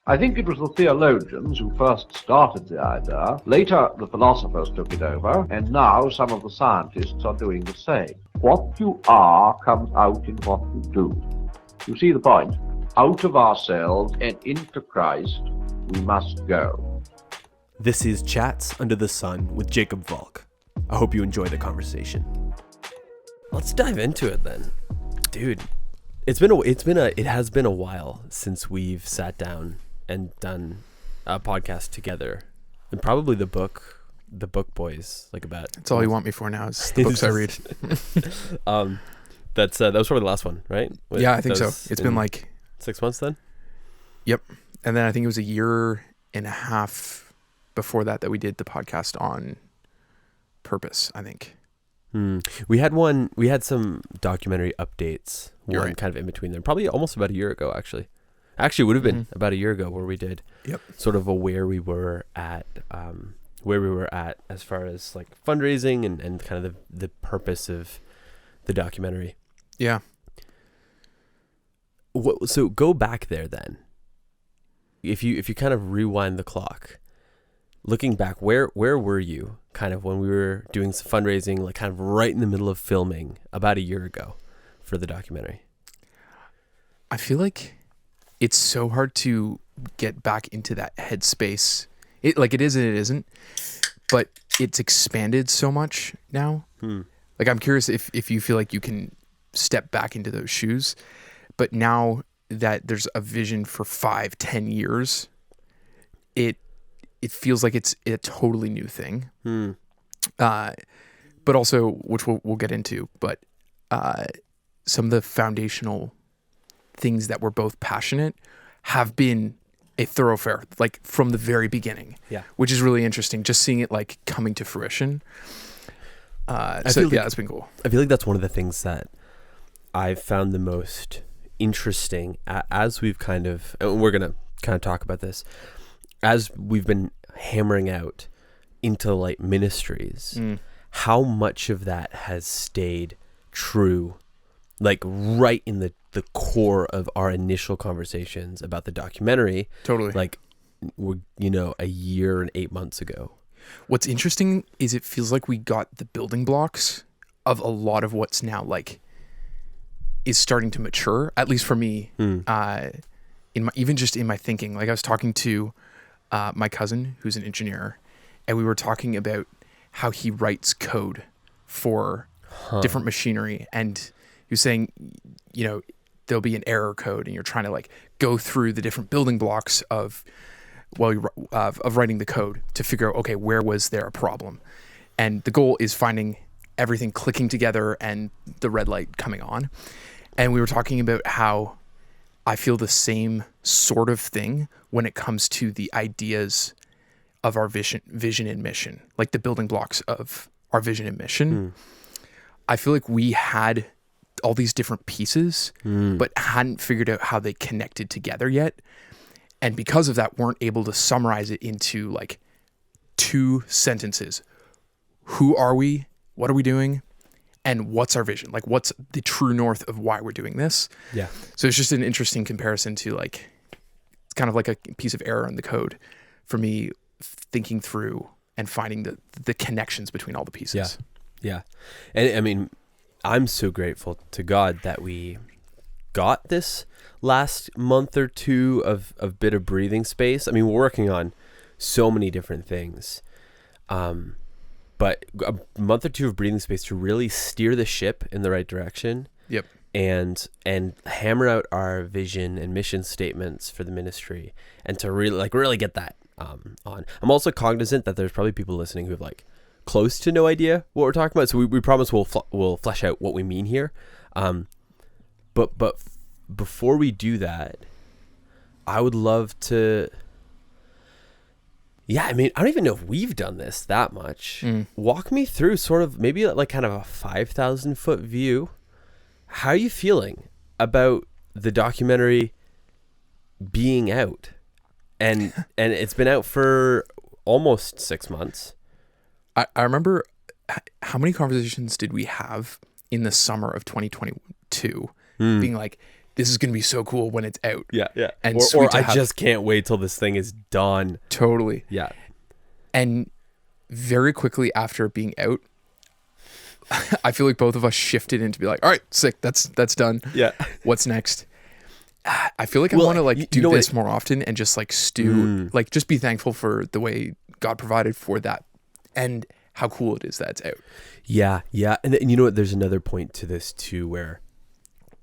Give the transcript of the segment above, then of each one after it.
I think it was the theologians who first started the idea. Later, the philosophers took it over, and now some of the scientists are doing the same. What you are comes out in what you do. You see the point? Out of ourselves and into Christ, we must go. This is Chats Under the Sun with Jacob Valk. I hope you enjoy the conversation. Let's dive into it then. Dude, it has been a while since we've sat down and done a podcast together. And probably the book boys, like about. That's all you want me for now is the books I read. That was probably the last one, right? Yeah, I think so. It's been like 6 months then? Yep. And then I think it was a year and a half before that we did the podcast on purpose, I think. We had some documentary updates, one kind of in between there, probably almost about a year ago, actually. It would have been about a year ago where we did sort of where we were at as far as like fundraising and kind of the purpose of the documentary. Yeah. So go back there then. If you kind of rewind the clock, looking back, where were you kind of when we were doing some fundraising, like kind of right in the middle of filming about a year ago for the documentary? I feel like it's so hard to get back into that headspace. It is and it isn't, but it's expanded so much now. Like, I'm curious if you feel like you can step back into those shoes, but now that there's a vision for 5-10 years, it feels like it's a totally new thing. But also, which we'll get into, but some of the foundational things that we're both passionate have been a thoroughfare, like from the very beginning. Yeah, which is really interesting. Just seeing it like coming to fruition. It's been cool. I feel like that's one of the things that I've found the most interesting as we've kind of, and we're gonna kind of talk about this as we've been hammering out Into the Light Ministries. How much of that has stayed true, like right in the core of our initial conversations about the documentary. Totally. Like, a year and 8 months ago. What's interesting is it feels like we got the building blocks of a lot of what's now like is starting to mature, at least for me, in my thinking. Like, I was talking to my cousin who's an engineer, and we were talking about how he writes code for different machinery, and he was saying, there'll be an error code and you're trying to like go through the different building blocks of writing the code to figure out, okay, where was there a problem? And the goal is finding everything clicking together and the red light coming on. And we were talking about how I feel the same sort of thing when it comes to the ideas of our vision and mission, like the building blocks of our vision and mission. I feel like we had all these different pieces, but hadn't figured out how they connected together yet. And because of that, weren't able to summarize it into like 2 sentences. Who are we? What are we doing? And what's our vision? Like, what's the true north of why we're doing this? Yeah. So it's just an interesting comparison to like, it's kind of like a piece of error in the code for me, thinking through and finding the connections between all the pieces. Yeah. And I mean, I'm so grateful to God that we got this last month or two of bit of breathing space. I mean, we're working on so many different things, but a month or two of breathing space to really steer the ship in the right direction. Yep. And hammer out our vision and mission statements for the ministry, and to really get that on. I'm also cognizant that there's probably people listening who have like close to no idea what we're talking about. So we promise we'll flesh out what we mean here. But before we do that, I would love to. Yeah, I mean, I don't even know if we've done this that much. Walk me through sort of maybe like kind of a 5,000 foot view. How are you feeling about the documentary being out? And it's been out for almost 6 months. I remember how many conversations did we have in the summer of 2022 being like, this is going to be so cool when it's out. Yeah. And or sweet to I have- just can't wait till this thing is done. Totally. Yeah. And very quickly after it being out, I feel like both of us shifted into be like, all right, sick. That's done. Yeah. What's next? I feel like I Well, want to like you do know this what- more often and just like stew, like just be thankful for the way God provided for that and how cool it is that it's out. Yeah. And you know what? There's another point to this too, where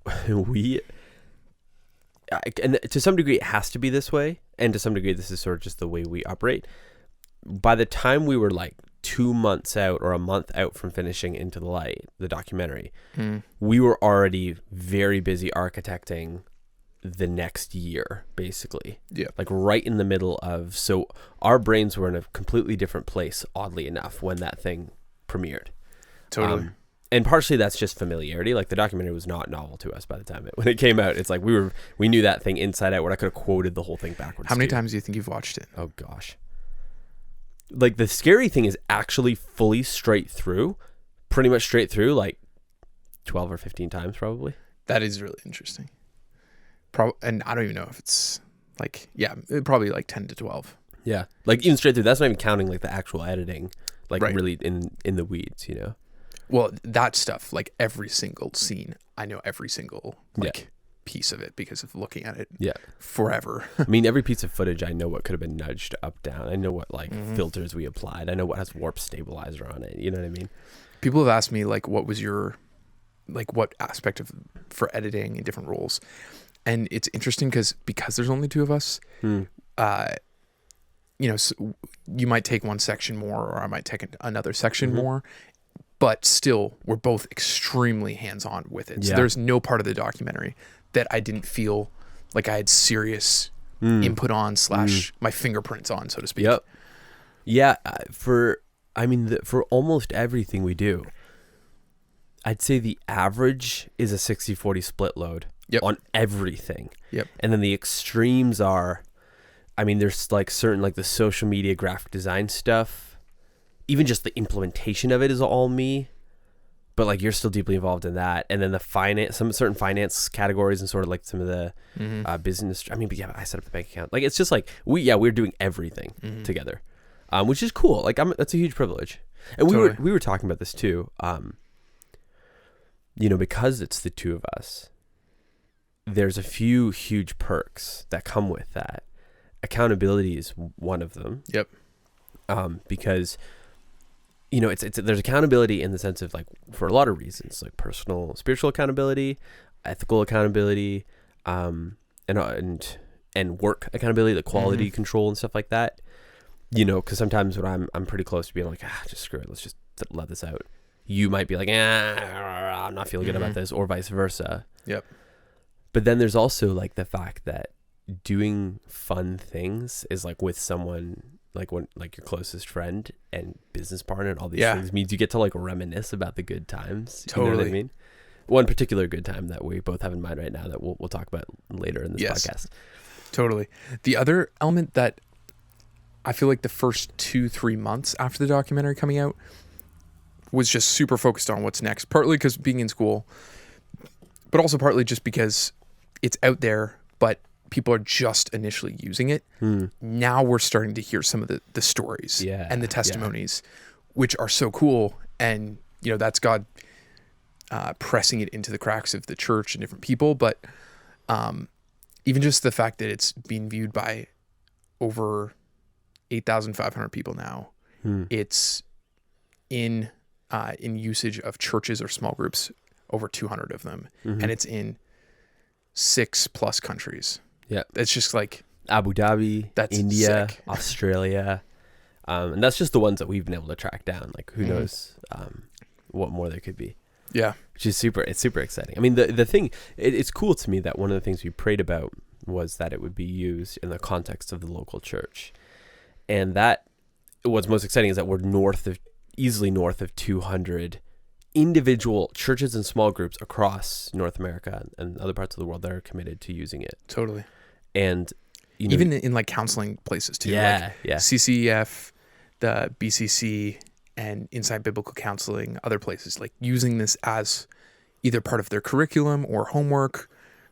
and to some degree it has to be this way, and to some degree this is sort of just the way we operate. By the time we were like 2 months out or a month out from finishing Into the Light, the documentary, we were already very busy architecting the next year, basically. Yeah. Like right in the middle of, so our brains were in a completely different place, oddly enough, when that thing premiered. Totally. And partially that's just familiarity. Like the documentary was not novel to us by the time when it came out. It's like we knew that thing inside out, where I could have quoted the whole thing backwards. How many too. times do you think you've watched it? Oh gosh. Like the scary thing is actually fully straight through, pretty much straight through, like 12 or 15 times probably. That is really interesting. And I don't even know if it's like, probably like 10 to 12. Yeah. Like even straight through. That's not even counting like the actual editing, like Right. really in the weeds, you know? Well, that stuff, like every single scene, I know every single like piece of it because of looking at it Yeah. forever. I mean, every piece of footage, I know what could have been nudged up, down. I know what like filters we applied. I know what has warp stabilizer on it. You know what I mean? People have asked me like, what was your, like what aspect of for editing in different roles? And it's interesting because there's only two of us, you know, so you might take one section more or I might take another section more, but still we're both extremely hands-on with it. So Yeah. there's no part of the documentary that I didn't feel like I had serious input on / my fingerprints on, so to speak. Yep. Yeah. For almost everything we do, I'd say the average is a 60-40 split load on everything. Yep. And then the extremes are, I mean, there's like certain, like the social media graphic design stuff, even just the implementation of it is all me, but like you're still deeply involved in that. And then the some certain finance categories and sort of like some of the business. I mean, but yeah, I set up the bank account. Like, it's just like we're doing everything together, which is cool. Like that's a huge privilege. And Totally. we were talking about this too. You know, because it's the two of us, there's a few huge perks that come with that. Accountability is one of them. Yep. Because, you know, it's there's accountability in the sense of like, for a lot of reasons, like personal, spiritual accountability, ethical accountability, and work accountability, the quality control and stuff like that. You know, because sometimes when I'm pretty close to being like, just screw it, let's just let this out. You might be like, I'm not feeling good about this, or vice versa. Yep. But then there's also like the fact that doing fun things is like with someone like your closest friend and business partner and all these things means you get to like reminisce about the good times. Totally. You know what I mean? One particular good time that we both have in mind right now that we'll talk about later in this podcast. Totally. The other element that I feel like the first 2-3 months after the documentary coming out was just super focused on what's next, partly because being in school, but also partly just because it's out there, but people are just initially using it. Now we're starting to hear some of the stories and the testimonies, which are so cool. And, you know, that's God pressing it into the cracks of the church and different people. But even just the fact that it's being viewed by over 8,500 people now, it's in usage of churches or small groups, over 200 of them. And it's in 6+ countries. Yeah. It's just like Abu Dhabi, That's India, sick. Australia. And that's just the ones that we've been able to track down. Like who knows what more there could be. Yeah. Which is super exciting. I mean, the thing, it's cool to me that one of the things we prayed about was that it would be used in the context of the local church. And that what's most exciting is that we're easily north of 200 individual churches and small groups across North America and other parts of the world that are committed to using it. Totally. And you know, Even in like counseling places too. Yeah, like CCEF, the BCC, and Inside Biblical Counseling, other places, like using this as either part of their curriculum or homework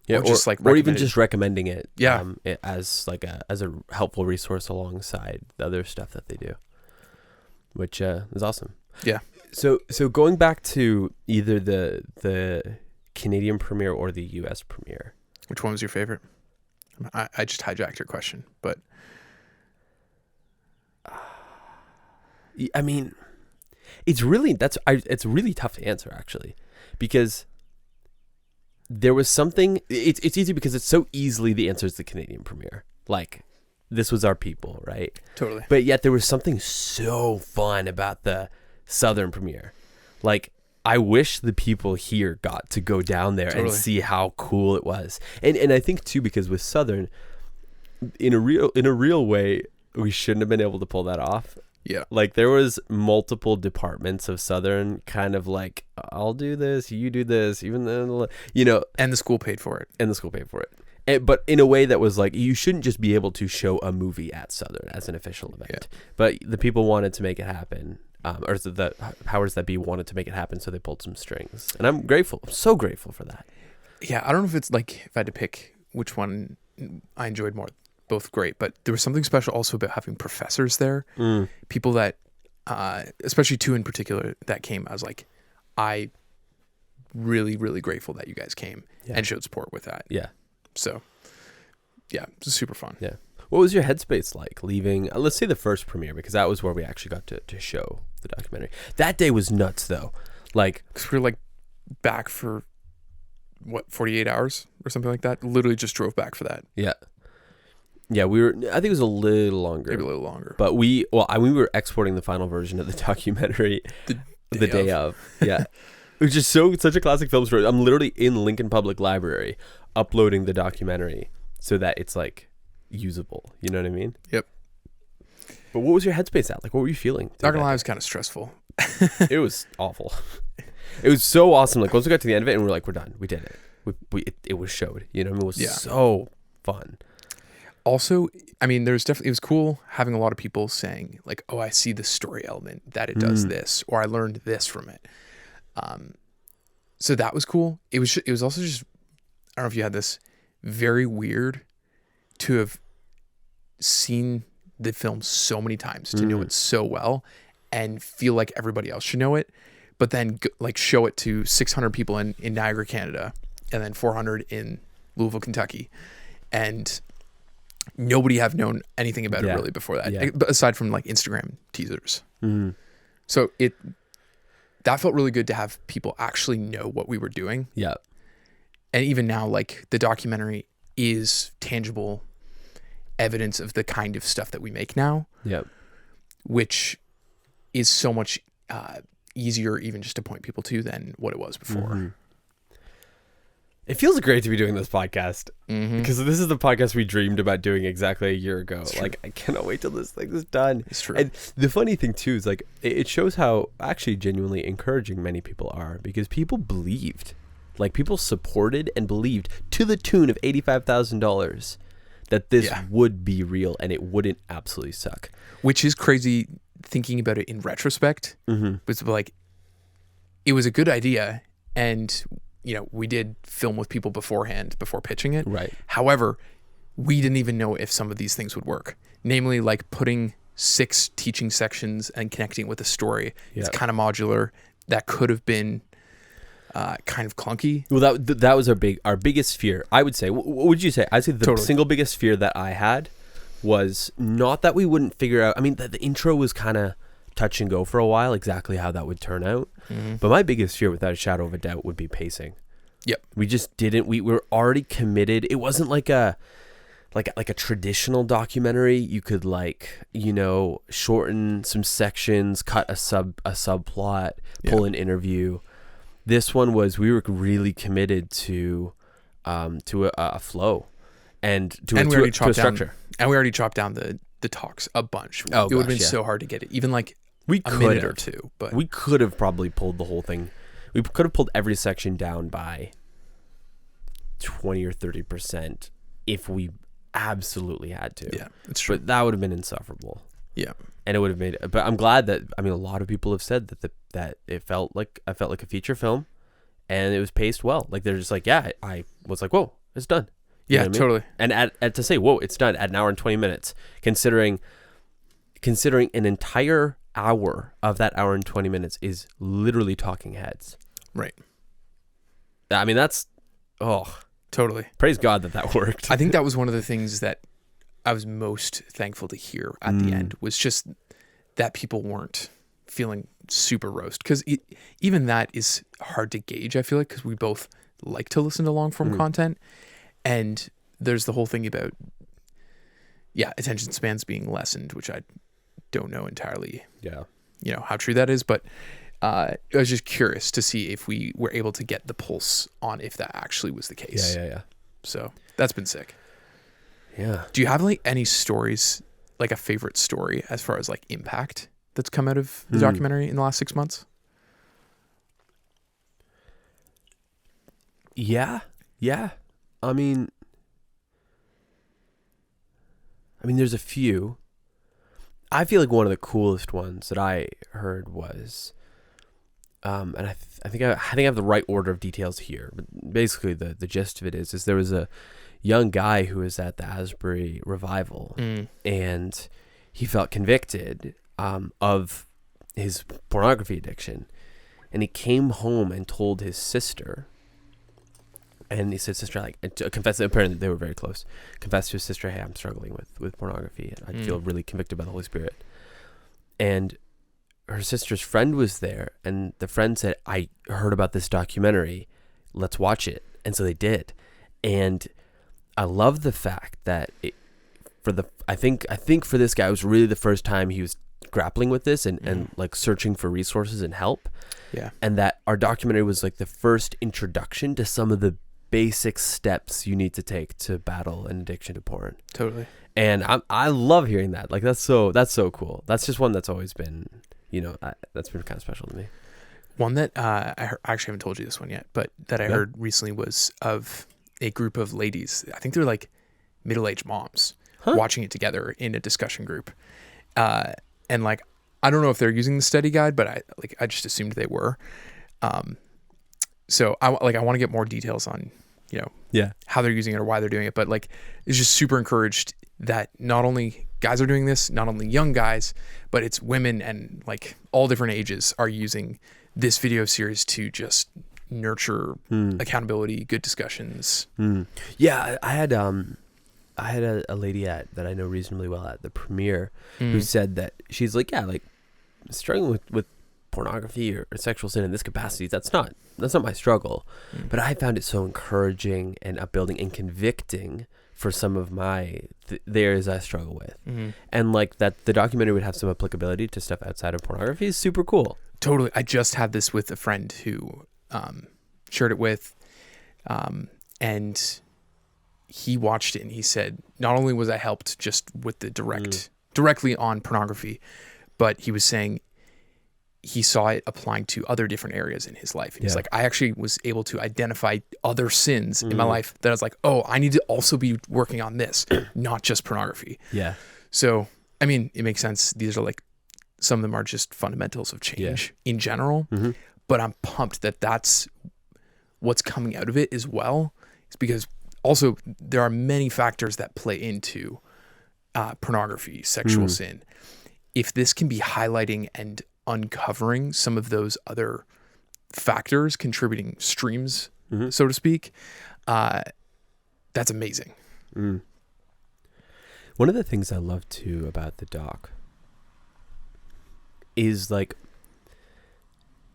Yeah, or just like or even recommended. just recommending it. Yeah. It as like as a helpful resource alongside the other stuff that they do, which is awesome. Yeah. So going back to either the Canadian premiere or the U.S. premiere, Which one was your favorite? I just hijacked your question, but I mean, it's really tough to answer actually, because there was something. It's easy because it's so easily the answer is the Canadian premiere. Like, this was our people, right? totally. But yet there was something so fun about the Southern premiere. Like, I wish the people here got to go down there and see how cool it was. And I think too, because with Southern, in a real way, we shouldn't have been able to pull that off. Yeah. Like, there was multiple departments of Southern kind of like, I'll do this, you do this, even though, And the school paid for it. but in a way that was like, you shouldn't just be able to show a movie at Southern as an official event. Yeah. But the people wanted to make it happen. Or the powers that be wanted to make it happen, so they pulled some strings. And I'm grateful. I'm so grateful for that. Yeah, I don't know if it's like, if I had to pick which one I enjoyed more. Both great, but there was something special also about having professors there. People that, especially two in particular that came. I was like, I really, really grateful that you guys came and showed support with that. Yeah. So, yeah, it was super fun. Yeah. What was your headspace like leaving, let's say the first premiere, because that was where we actually got to show the documentary. That day was nuts though. Like, Because we were like back for, 48 hours or something like that? Literally just drove back for that. yeah. Yeah, I think it was a little longer. Maybe a little longer. But we were exporting the final version of the documentary the day of. Yeah. Which is such a classic film story. I'm literally in Lincoln Public Library uploading the documentary so that it's like usable. You know what I mean? Yep. But what was your headspace at? Like, what were you feeling? Not gonna lie, it was kind of stressful. It was awful. It was so awesome. Like, once we got to the end of it and we're like, we're done. We did it. It was showed. You know what I mean? It was so fun. Also, I mean, it was cool having a lot of people saying like, oh, I see the story element that it does this, or I learned this from it. So that was cool. It was also just, I don't know if you had this, very weird to have seen the film so many times, to know it so well and feel like everybody else should know it, but then like show it to 600 people in Niagara, Canada, and then 400 in Louisville, Kentucky. And nobody have known anything about it really before that, aside from like Instagram teasers. So that felt really good to have people actually know what we were doing. Yeah. And even now, like, the documentary is tangible evidence of the kind of stuff that we make now. Yeah. Which is so much easier even just to point people to than what it was before. It feels great to be doing this podcast because this is the podcast we dreamed about doing exactly a year ago. Like, I cannot wait till this thing is done. It's true. And the funny thing too is like, it shows how actually genuinely encouraging many people are, because people believed, like, people supported and believed to the tune of $85,000 that this would be real and it wouldn't absolutely suck. Which is crazy thinking about it in retrospect. It's like, it was a good idea, and we did film with people beforehand before pitching it. Right. However, we didn't even know if some of these things would work. Namely, like putting 6 teaching sections and connecting with a story. It's kind of modular. That could have been kind of clunky. Well, that was our biggest fear, I would say. What would you say? I'd say the single biggest fear that I had was not that we wouldn't figure out. I mean, the intro was kind of touch and go for a while, exactly how that would turn out. But my biggest fear, without a shadow of a doubt, would be pacing. Yep. We just didn't. We were already committed. It wasn't like a traditional documentary. You could shorten some sections, cut a subplot, pull an interview. This one we were really committed to a flow and to a structure. And we already chopped down the talks a bunch. It would have been so hard to get it, even like a minute or two. But we could have probably pulled the whole thing. We could have pulled every section down by 20 or 30% if we absolutely had to. Yeah, it's true. But that would have been insufferable. Yeah, and it would have made it. But I'm glad that, I mean, a lot of people have said that it felt like a feature film, and it was paced well. Like, they're just like, I was like, whoa, it's done. Yeah, know what I mean? totally. And at to say, whoa, it's done at an hour and 20 minutes, considering an entire hour of that hour and 20 minutes is literally talking heads. Right. I mean, Totally. praise God that worked. I think that was one of the things that I was most thankful to hear at the end, was just that people weren't feeling super roast. Because even that is hard to gauge, I feel like, because we both like to listen to long form content. And there's the whole thing about, attention spans being lessened, which I don't know entirely, how true that is. But I was just curious to see if we were able to get the pulse on if that actually was the case. Yeah. So that's been sick. Yeah. Do you have like any stories, like a favorite story as far as like impact that's come out of the documentary in the last 6 months? Yeah. I mean, there's a few. I feel like one of the coolest ones that I heard was, and I think I have the right order of details here, but basically the gist of it is there was a young guy who was at the Asbury revival, and he felt convicted of his pornography addiction, and he came home and told his sister. And he said, sister, confessed, apparently they were very close, confessed to his sister, hey, I'm struggling with pornography. And I feel really convicted by the Holy Spirit. And her sister's friend was there. And the friend said, I heard about this documentary. Let's watch it. And so they did. And I love the fact that I think for this guy, it was really the first time he was grappling with this and like searching for resources and help. Yeah. And that our documentary was like the first introduction to some of the basic steps you need to take to battle an addiction to porn. Totally. And I love hearing that. Like that's so cool. That's just one that's always been, that's been kind of special to me. One that I actually haven't told you this one yet, but that I heard recently was of a group of ladies. I think they're like middle-aged moms watching it together in a discussion group. And like, I don't know if they're using the study guide, but I just assumed they were. So I want to get more details on, how they're using it or why they're doing it. But like, it's just super encouraged that not only guys are doing this, not only young guys, but it's women and like all different ages are using this video series to just nurture accountability, good discussions. Yeah, I had a lady that I know reasonably well at the premiere who said that she's like, struggling with pornography or sexual sin in this capacity, that's not my struggle. But I found it so encouraging and upbuilding and convicting for some of the areas I struggle with. And like that the documentary would have some applicability to stuff outside of pornography is super cool. Totally. I just had this with a friend who shared it with, and he watched it and he said, not only was I helped just with the directly on pornography, but he was saying he saw it applying to other different areas in his life. And he's like, I actually was able to identify other sins in my life that I was like, oh, I need to also be working on this, not just pornography. Yeah. So, I mean, it makes sense. These are like, some of them are just fundamentals of change in general, but I'm pumped that that's what's coming out of it as well. It's because also there are many factors that play into pornography, sexual sin. If this can be highlighting and uncovering some of those other factors, contributing streams, so to speak, that's amazing. One of the things I love too about the doc is like,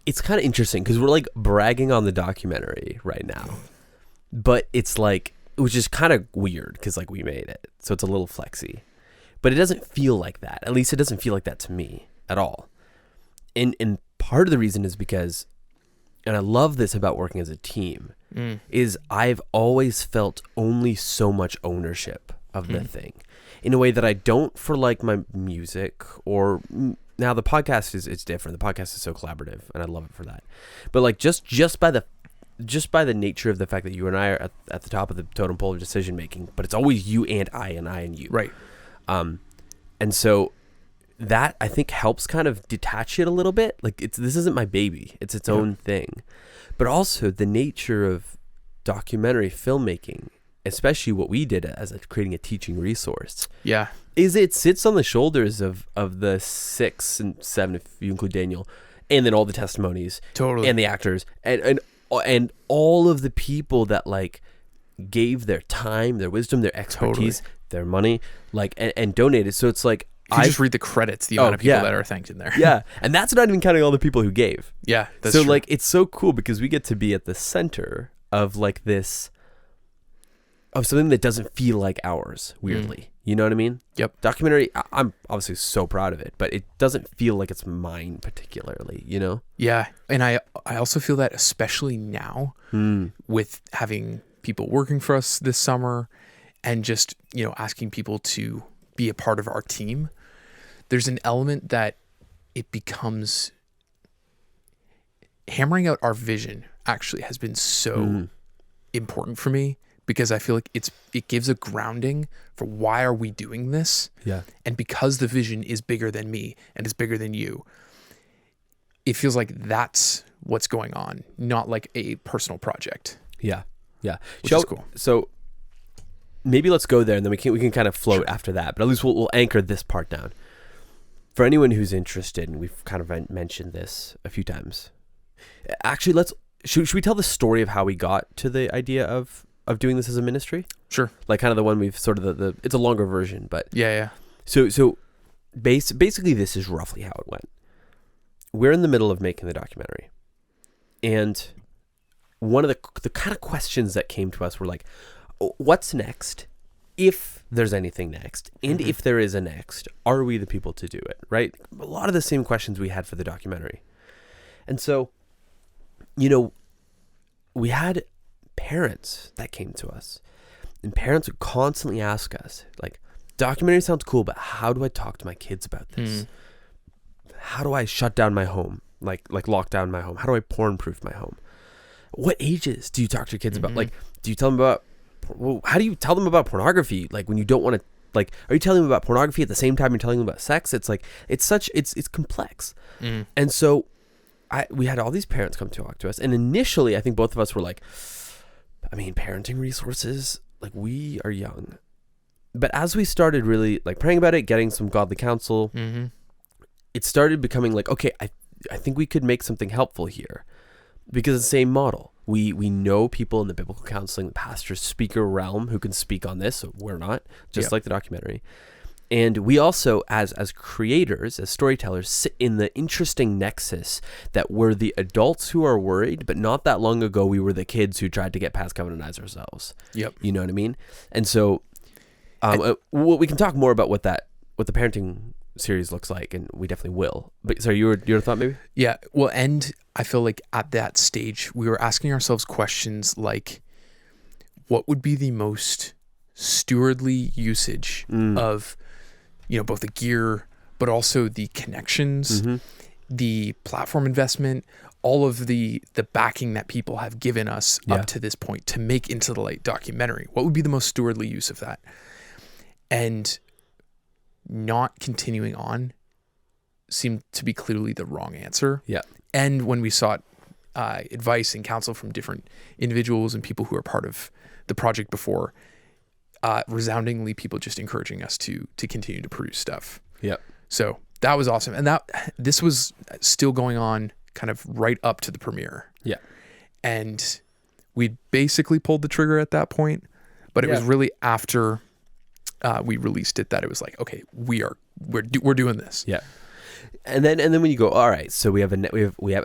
it's kind of interesting because we're like bragging on the documentary right now, but it's like, which is kind of weird because like we made it, so it's a little flexy, but it doesn't feel like that. At least it doesn't feel like that to me at all. And part of the reason is because, and I love this about working as a team, is I've always felt only so much ownership of the thing in a way that I don't for like my music or now the podcast it's different. The podcast is so collaborative and I love it for that. But like just by the nature of the fact that you and I are at the top of the totem pole of decision making, but it's always you and I and you. Right. And so that I think helps kind of detach it a little bit. Like this isn't my baby. It's its own thing. But also the nature of documentary filmmaking especially what we did as creating a teaching resource, Yeah. is it sits on the shoulders of the 6 and 7, if you include Daniel, and then all the testimonies, Totally. and the actors, and all of the people that like gave their time, their wisdom, their expertise, their money, like and donated. So it's like If you just read the credits, the amount of people that are thanked in there. yeah, and that's not even counting all the people who gave. Yeah, that's so true. like it's so cool because we get to be at the center of like this, of something that doesn't feel like ours, weirdly. You know what I mean? Yep. Documentary, I'm obviously so proud of it, but it doesn't feel like it's mine particularly, you know? Yeah, and I also feel that especially now with having people working for us this summer and just, you know, asking people to be a part of our team, there's an element that it becomes hammering out our vision actually has been so important for me, because I feel like it gives a grounding for why are we doing this? Yeah. And because the vision is bigger than me and is bigger than you, it feels like that's what's going on, not like a personal project. Yeah. Yeah. Which is cool. So maybe let's go there, and then we can kind of float after that, but at least we'll anchor this part down. For anyone who's interested, and we've kind of mentioned this a few times, actually should we tell the story of how we got to the idea of doing this as a ministry? Sure. Like kind of the one we've sort of the it's a longer version, but Yeah. So basically this is roughly how it went. We're in the middle of making the documentary, and one of the kind of questions that came to us were like, what's next? If there's anything next, and if there is a next, are we the people to do it? Right? A lot of the same questions we had for the documentary. And so, you know, we had parents that came to us, and parents would constantly ask us, like, documentary sounds cool, but how do I talk to my kids about this? How do I shut down my home? Like lock down my home? How do I porn proof my home? What ages do you talk to your kids about? Like, do you tell them about, well, how do you tell them about pornography? Like, when you don't want to, like, are you telling them about pornography at the same time you're telling them about sex? It's like, it's complex. And so we had all these parents come to talk to us. And initially, I think both of us were like, I mean, parenting resources, like, we are young. But as we started really like praying about it, getting some godly counsel, it started becoming like, okay, I think we could make something helpful here, because it's the same model. We know people in the biblical counseling, the pastor, speaker realm who can speak on this. So we're not, just like the documentary. And we also, as creators, as storytellers, sit in the interesting nexus that we're the adults who are worried, but not that long ago we were the kids who tried to get past covenantize ourselves. Yep. You know what I mean? And so we can talk more about what the parenting series looks like, and we definitely will. But sorry, your thought maybe? Yeah. Well, and I feel like at that stage we were asking ourselves questions like, what would be the most stewardly usage of, you know, both the gear, but also the connections, the platform investment, all of the backing that people have given us up to this point to make Into the Light documentary. What would be the most stewardly use of that? And not continuing on seemed to be clearly the wrong answer. Yeah. And when we sought advice and counsel from different individuals and people who are part of the project before, resoundingly people just encouraging us to continue to produce stuff. Yeah. So that was awesome. And this was still going on kind of right up to the premiere. Yeah. And we basically pulled the trigger at that point, but it was really after we released it that it was like, okay, we're doing this. Yeah. And then when you go, all right, so we have and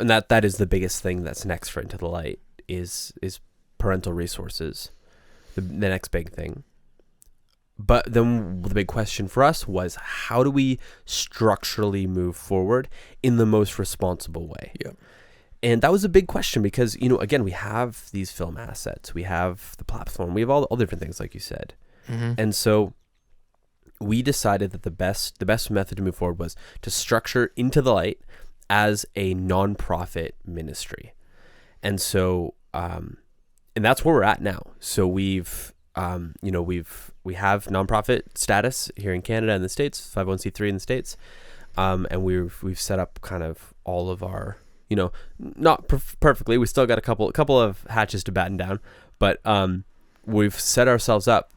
that is the biggest thing that's next for Into the Light is parental resources, the next big thing. But then the big question for us was, how do we structurally move forward in the most responsible way? Yeah. And that was a big question because, you know, again, we have these film assets, we have the platform, we have all different things, like you said. And so we decided that the best method to move forward was to structure Into the Light as a nonprofit ministry. And so, and that's where we're at now. So we have nonprofit status here in Canada and the States, 501c3 in the States. And we've set up kind of all of our, you know, not perfectly. We still got a couple of hatches to batten down, but we've set ourselves up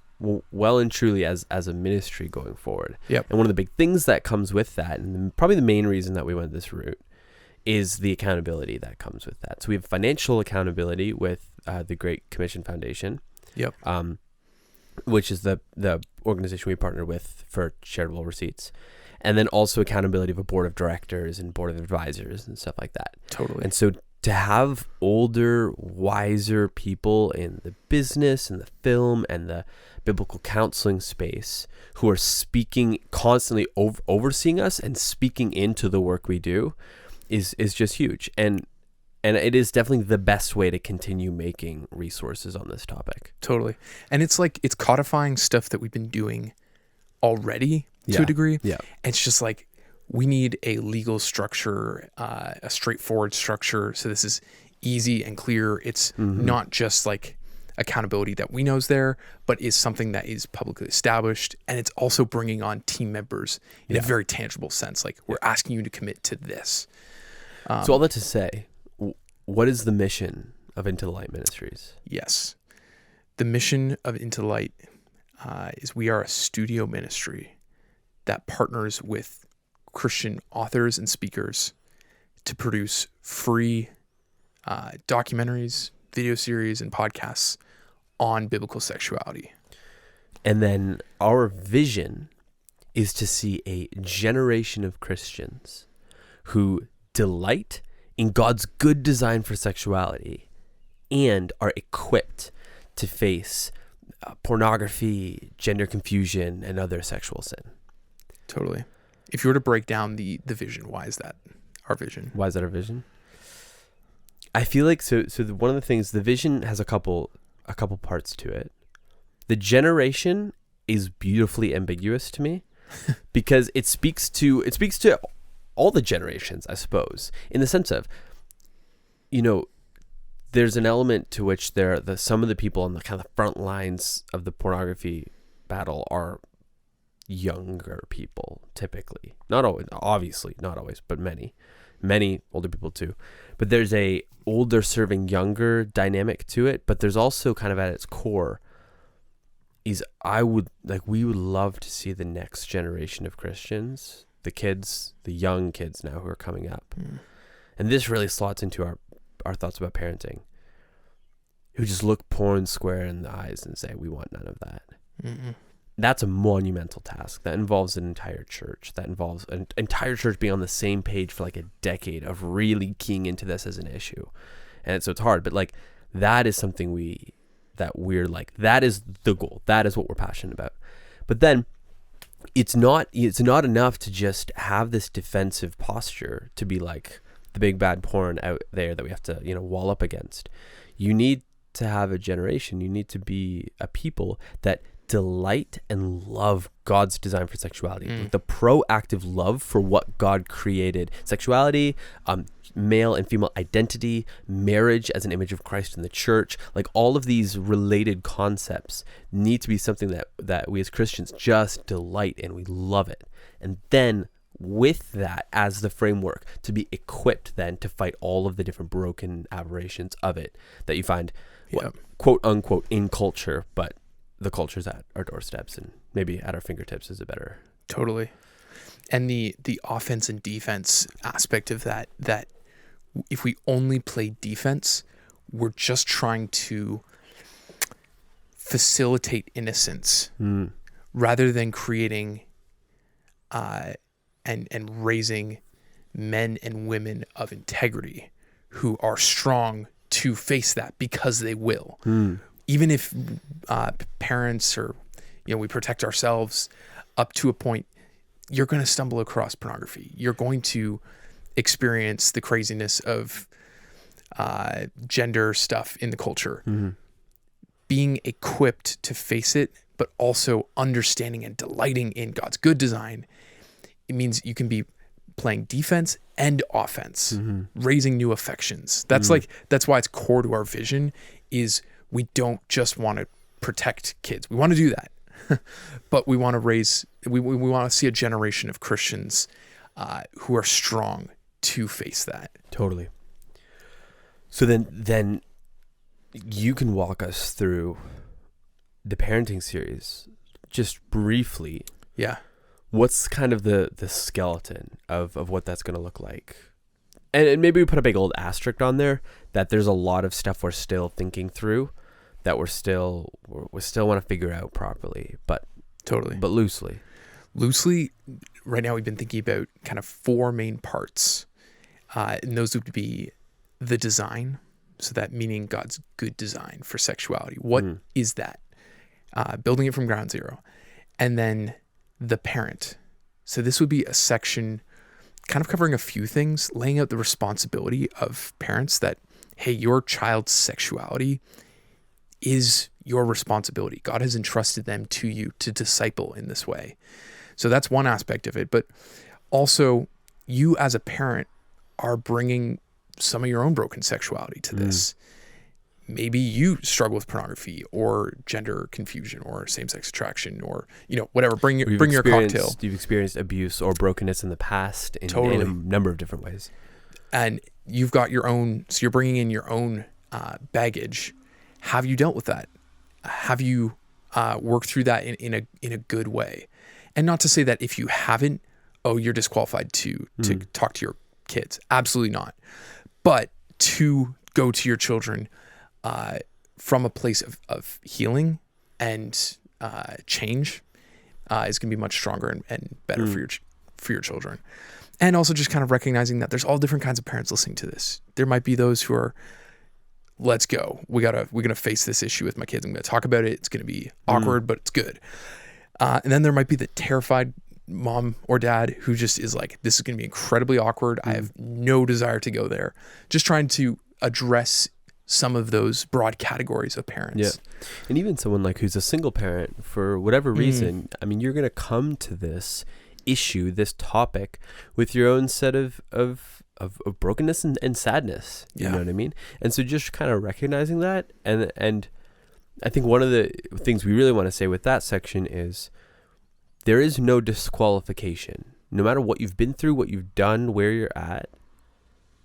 well and truly as a ministry going forward. Yep. And one of the big things that comes with that, and probably the main reason that we went this route, is the accountability that comes with that. So we have financial accountability with the Great Commission Foundation. Yep. Which is the organization we partner with for charitable receipts. And then also accountability of a board of directors and board of advisors and stuff like that. Totally. And so to have older, wiser people in the business and the film and the biblical counseling space who are speaking constantly, overseeing us and speaking into the work we do is just huge. And it is definitely the best way to continue making resources on this topic. Totally. And it's like, it's codifying stuff that we've been doing already to a degree. Yeah. It's just like, we need a legal structure, a straightforward structure. So this is easy and clear. It's not just like accountability that we know is there, but is something that is publicly established. And it's also bringing on team members in a very tangible sense. Like, we're asking you to commit to this. So all that to say, what is the mission of Into the Light Ministries? Yes. The mission of Into the Light is we are a studio ministry that partners with Christian authors and speakers to produce free documentaries, video series, and podcasts on biblical sexuality. And then our vision is to see a generation of Christians who delight in God's good design for sexuality and are equipped to face pornography, gender confusion, and other sexual sin. Totally. If you were to break down the vision, why is that our vision? Why is that our vision? I feel like one of the things, the vision has a couple parts to it. The generation is beautifully ambiguous to me because it speaks to all the generations, I suppose, in the sense of, there's an element to which some of the people on the kind of the front lines of the pornography battle are younger people, typically. Not always, obviously, not always, but many older people too. But there's a older serving younger dynamic to it, but there's also kind of at its core we would love to see the next generation of Christians, the young kids now who are coming up. And this really slots into our thoughts about parenting, who just look porn square in the eyes and say, we want none of that. Mm-mm. That's a monumental task. That involves an entire church. That involves an entire church being on the same page for like a decade of really keying into this as an issue. And so it's hard, but like that is something that is the goal. That is what we're passionate about. But then it's not enough to just have this defensive posture to be like the big bad porn out there that we have to, wall up against. You need to have a generation. You need to be a people that delight and love God's design for sexuality, like the proactive love for what God created, sexuality, male and female identity, marriage as an image of Christ in the church, like all of these related concepts need to be something that we as Christians just delight in. We love it. And then with that as the framework, to be equipped then to fight all of the different broken aberrations of it that you find, quote unquote, in culture, but the culture's at our doorsteps and maybe at our fingertips is a better. Totally. And the offense and defense aspect of that if we only play defense, we're just trying to facilitate innocence rather than creating and raising men and women of integrity who are strong to face that because they will. Even if parents or, we protect ourselves up to a point, you're going to stumble across pornography. You're going to experience the craziness of gender stuff in the culture. Being equipped to face it, but also understanding and delighting in God's good design, it means you can be playing defense and offense, raising new affections. That's that's why it's core to our vision is we don't just want to protect kids. We want to do that, but we want to raise, we want to see a generation of Christians who are strong to face that. Totally. So then you can walk us through the parenting series, just briefly, Yeah. what's kind of the skeleton of what that's going to look like? And maybe we put a big old asterisk on there that there's a lot of stuff we're still thinking through that we still want to figure out properly, but Totally. but loosely. Loosely, right now we've been thinking about kind of 4 main parts. And those would be the design. So that meaning God's good design for sexuality. What is that? Building it from ground zero. And then the parent. So this would be a section kind of covering a few things, laying out the responsibility of parents that, hey, your child's sexuality is your responsibility. God has entrusted them to you to disciple in this way. So that's one aspect of it. But also, you as a parent are bringing some of your own broken sexuality to this. Maybe you struggle with pornography or gender confusion or same-sex attraction or, whatever. Bring your cocktail. You've experienced abuse or brokenness in the past in a number of different ways. And you've got your own, so you're bringing in your own baggage. Have you dealt with that? Have you worked through that in a good way? And not to say that if you haven't, you're disqualified to talk to your kids. Absolutely not. But to go to your children from a place of healing and change is going to be much stronger and better for your children. And also just kind of recognizing that there's all different kinds of parents listening to this. There might be those who are, let's go. We're going to face this issue with my kids. I'm going to talk about it. It's going to be awkward, but it's good. And then there might be the terrified mom or dad who just is like, this is going to be incredibly awkward. I have no desire to go there. Just trying to address some of those broad categories of parents. Yeah. And even someone like who's a single parent for whatever reason, I mean, you're going to come to this issue, this topic with your own set of brokenness and sadness. You know what I mean? And so just kind of recognizing that. And I think one of the things we really want to say with that section is there is no disqualification. No matter what you've been through, what you've done, where you're at,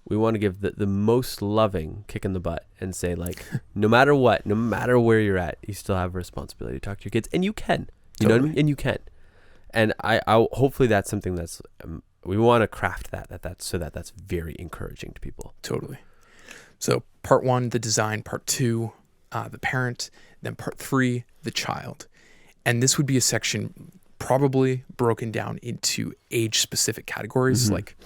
we want to give the most loving kick in the butt and say, like, no matter what, no matter where you're at, you still have a responsibility to talk to your kids. And you can. You know what I mean? And you can. And I hopefully that's something that's we want to craft that's very encouraging to people. Totally. So part 1, the design. Part 2, the parent. Then part 3, the child. And this would be a section probably broken down into age-specific categories, like,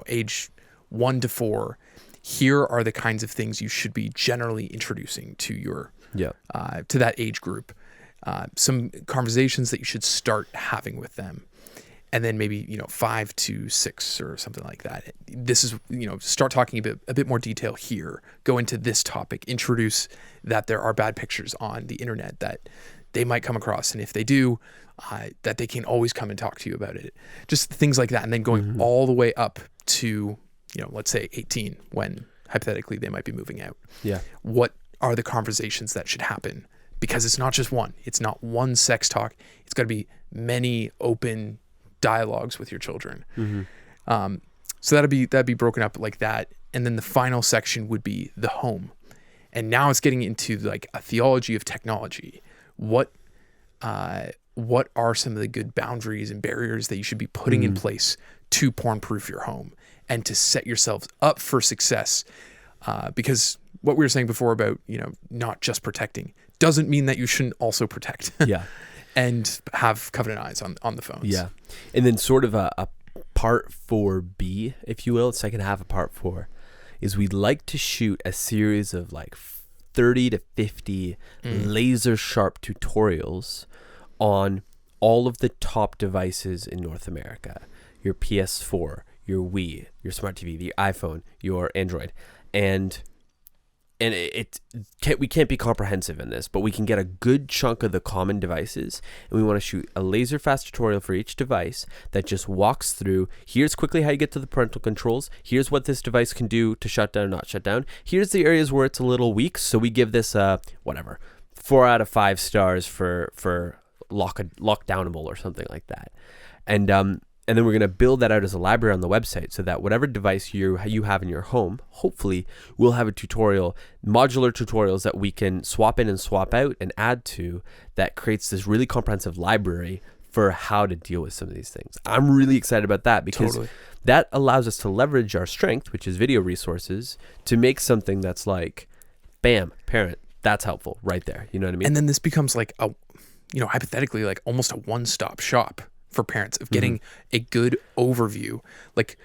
age 1 to 4. Here are the kinds of things you should be generally introducing to your to that age group. Some conversations that you should start having with them. And then maybe, 5 to 6 or something like that. This is, start talking a bit more detail here. Go into this topic. Introduce that there are bad pictures on the internet that they might come across. And if they do, that they can always come and talk to you about it. Just things like that. And then going all the way up to, let's say 18, when hypothetically they might be moving out. Yeah. What are the conversations that should happen? Because it's not just one. It's not one sex talk. It's got to be many open dialogues with your children. So that'd be broken up like that. And then the final section would be the home. And now it's getting into like a theology of technology. What are some of the good boundaries and barriers that you should be putting in place to porn-proof your home and to set yourselves up for success? Because what we were saying before about, not just protecting doesn't mean that you shouldn't also protect. And have covenant eyes on the phones. Yeah. And then sort of a part 4B, if you will, second half of part 4, is we'd like to shoot a series of like 30 to 50 laser sharp tutorials on all of the top devices in North America. Your PS4, your Wii, your smart TV, the iPhone, your Android. And we can't be comprehensive in this, but we can get a good chunk of the common devices, and we want to shoot a laser fast tutorial for each device that just walks through, here's quickly how you get to the parental controls, here's what this device can do to shut down or not shut down, here's the areas where it's a little weak, so we give this 4 out of 5 stars for lockdownable or something like that. And And then we're going to build that out as a library on the website so that whatever device you have in your home, hopefully we'll have a tutorial, modular tutorials that we can swap in and swap out and add to, that creates this really comprehensive library for how to deal with some of these things. I'm really excited about that because that allows us to leverage our strength, which is video resources, to make something that's like, bam, parent, that's helpful right there. You know what I mean? And then this becomes like a, hypothetically, like almost a one-stop shop for parents of getting a good overview, like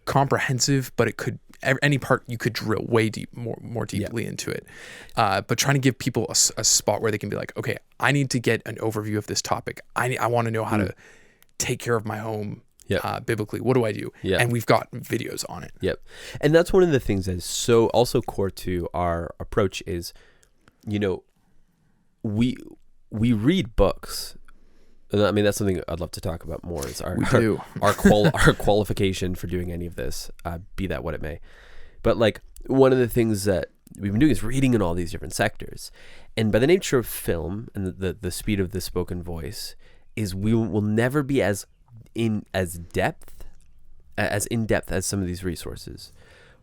comprehensive, but it could, any part you could drill way more deeply into it. But trying to give people a spot where they can be like, okay, I need to get an overview of this topic. I want to know how to take care of my home biblically. What do I do? And we've got videos on it. Yep. And that's one of the things that is so also core to our approach is, we read books. I mean, that's something I'd love to talk about more, is our qualification for doing any of this, be that what it may. But like, one of the things that we've been doing is reading in all these different sectors. And by the nature of film and the speed of the spoken voice, is we will never be as in depth as some of these resources.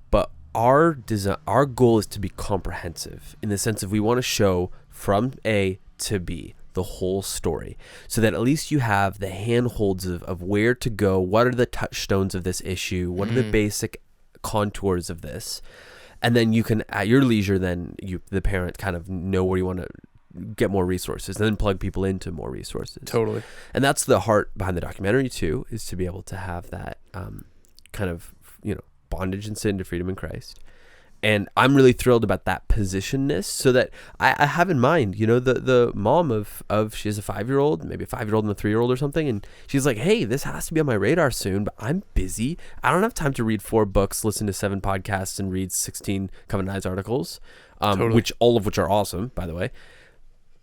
But our goal is to be comprehensive in the sense of we want to show from A to B the whole story, so that at least you have the handholds of where to go, what are the touchstones of this issue, what are the basic contours of this, and then you can, at your leisure, then the parent kind of know where you want to get more resources, and then plug people into more resources. Totally. And that's the heart behind the documentary too, is to be able to have that kind of bondage and sin to freedom in Christ. And I'm really thrilled about that positionness, so that I have in mind, the mom of she has a 5-year-old, maybe a 5-year-old and a 3-year-old or something. And she's like, hey, this has to be on my radar soon, but I'm busy. I don't have time to read 4 books, listen to 7 podcasts, and read 16 Covenant Eyes articles, all of which are awesome, by the way.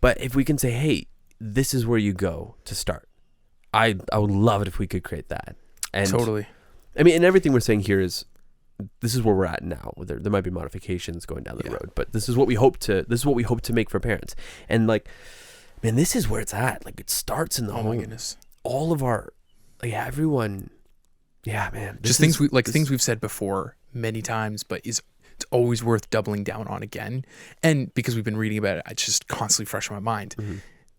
But if we can say, hey, this is where you go to start, I would love it if we could create that. And totally. I mean, and everything we're saying here is, this is where we're at now. There might be modifications going down the road, but this is what we hope to make for parents. And like, man, this is where it's at. Like, it starts in the home. Oh my goodness. All of our, everyone. Yeah, man. Just things we've said before many times, but it's always worth doubling down on again. And because we've been reading about it, it's just constantly fresh in my mind.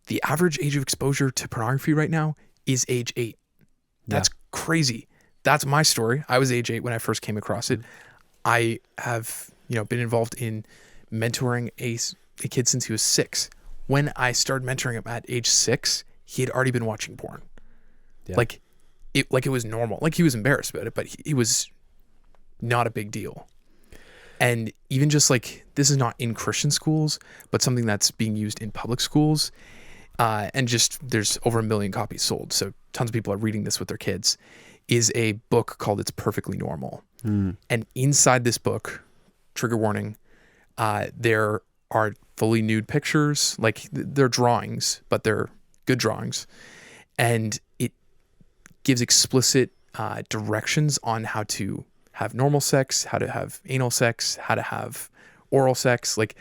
The average age of exposure to pornography right now is age 8. That's crazy. That's my story. I was age 8 when I first came across it. I have, been involved in mentoring a kid since he was 6. When I started mentoring him at age 6, he had already been watching porn. Yeah. Like it was normal. Like, he was embarrassed about it, but it was not a big deal. And even just like, this is not in Christian schools, but something that's being used in public schools. And just, there's over 1 million copies sold. So tons of people are reading this with their kids. Is a book called It's Perfectly Normal. And inside this book, trigger warning, there are fully nude pictures. Like, they're drawings, but they're good drawings. And it gives explicit directions on how to have normal sex, how to have anal sex, how to have oral sex. Like,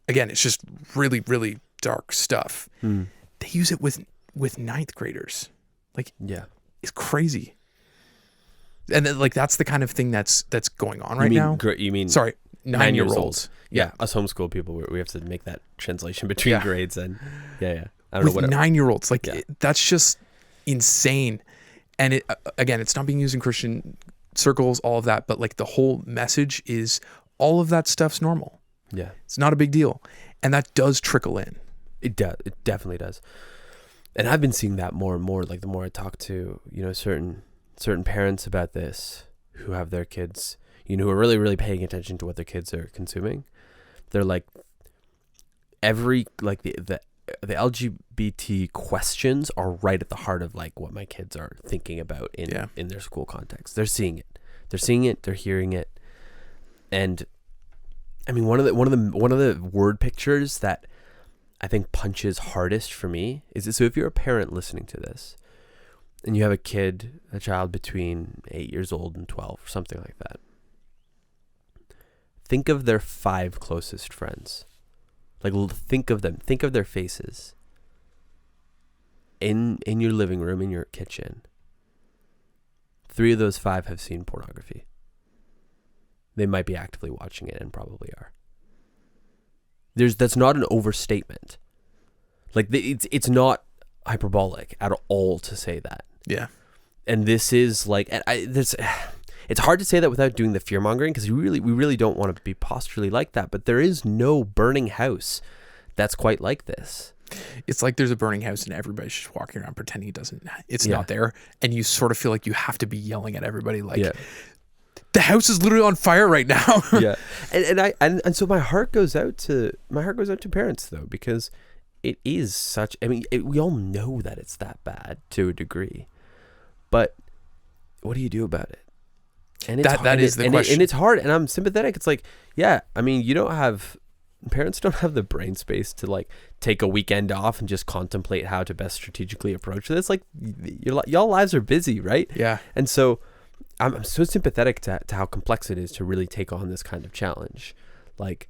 again, it's just really, really dark stuff. They use it with 9th graders. Like, it's crazy. And then, like, that's the kind of thing that's going on right now. You mean, sorry, 9-year-olds. Yeah, us homeschool people, we have to make that translation between grades, and I don't know what 9-year-olds. Like, that's just insane. And it, again, it's not being used in Christian circles, all of that, but like, the whole message is all of that stuff's normal. Yeah, it's not a big deal, and that does trickle in. It does. It definitely does. And I've been seeing that more and more. Like, the more I talk to certain parents about this, who have their kids, who are really, really paying attention to what their kids are consuming, they're like, the LGBT questions are right at the heart of like what my kids are thinking about in their school context. They're seeing it, they're hearing it. And I mean, one of the word pictures that I think punches hardest for me is, so if you're a parent listening to this, and you have a child between 8 years old and 12 or something like that, think of their 5 closest friends. Like, think of them. Think of their faces in your living room, in your kitchen. 3 of those 5 have seen pornography. They might be actively watching it and probably are. That's not an overstatement. Like it's not hyperbolic at all to say that. Yeah. And this is like, it's hard to say that without doing the fear mongering, because we really don't want to be posturally like that. But there is no burning house that's quite like this. It's like there's a burning house and everybody's just walking around pretending it's not there, and you sort of feel like you have to be yelling at everybody like, the house is literally on fire right now. Yeah, and so my heart goes out to parents though, because it is such. I mean, we all know that it's that bad to a degree, but what do you do about it? And that is the question, and it's hard. And I'm sympathetic. It's like, yeah, I mean, parents don't have the brain space to like take a weekend off and just contemplate how to best strategically approach this. Like, y'all lives are busy, right? Yeah. And so I'm so sympathetic to how complex it is to really take on this kind of challenge. Like,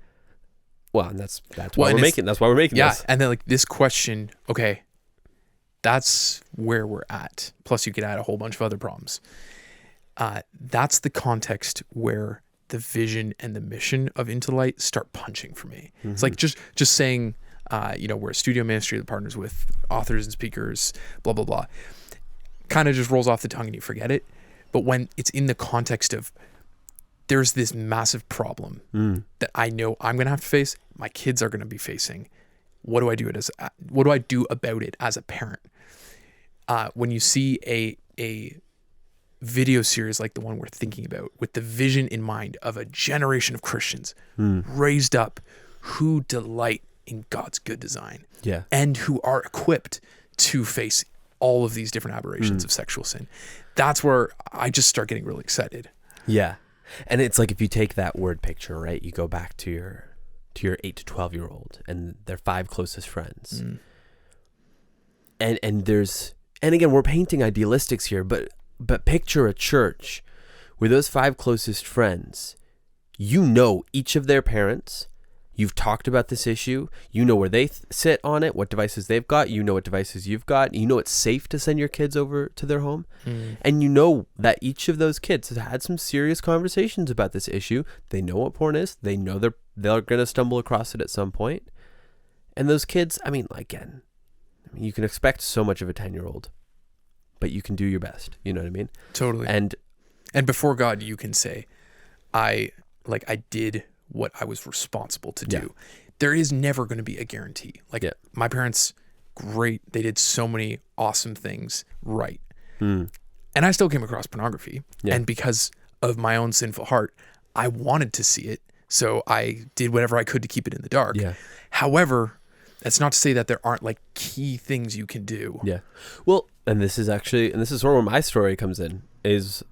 well, and that's why we're making this. Yeah. And then like this question, okay, that's where we're at. Plus you could add a whole bunch of other problems. That's the context where the vision and the mission of Into the Light start punching for me. Mm-hmm. It's like just saying, we're a studio ministry that partners with authors and speakers, blah, blah, blah. Kind of just rolls off the tongue and you forget it. But when it's in the context of there's this massive problem that I know I'm going to have to face, my kids are going to be facing. What do I do about it as a parent? When you see a video series like the one we're thinking about, with the vision in mind of a generation of Christians raised up who delight in God's good design, and who are equipped to face all of these different aberrations of sexual sin, that's where I just start getting really excited. Yeah. And it's like, if you take that word picture, right, you go back to your 8 to 12-year-old and their 5 closest friends. And again, we're painting idealistics here, but picture a church where those 5 closest friends, each of their parents, you've talked about this issue, where they sit on it, what devices they've got, what devices you've got, it's safe to send your kids over to their home. And that each of those kids has had some serious conversations about this issue. They know what porn is. They know they're going to stumble across it at some point. And those kids, again, you can expect so much of a 10-year-old, but you can do your best. You know what I mean? Totally. And before God, you can say, I did what I was responsible to do. There is never going to be a guarantee. My parents, great. They did so many awesome things right. And I still came across pornography. And because of my own sinful heart, I wanted to see it. So I did whatever I could to keep it in the dark. However, that's not to say that there aren't key things you can do. Well, and this is sort of where my story comes in, is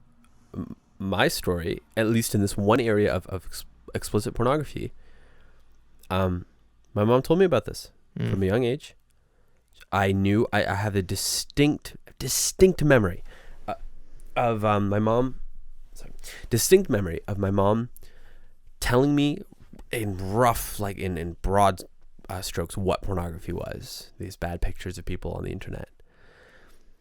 my story, at least in this one area of explicit pornography. My mom told me about this from a young age. I knew I have a distinct memory of my mom. Distinct memory of my mom telling me in rough, in broad strokes, what pornography was. These bad pictures of people on the internet,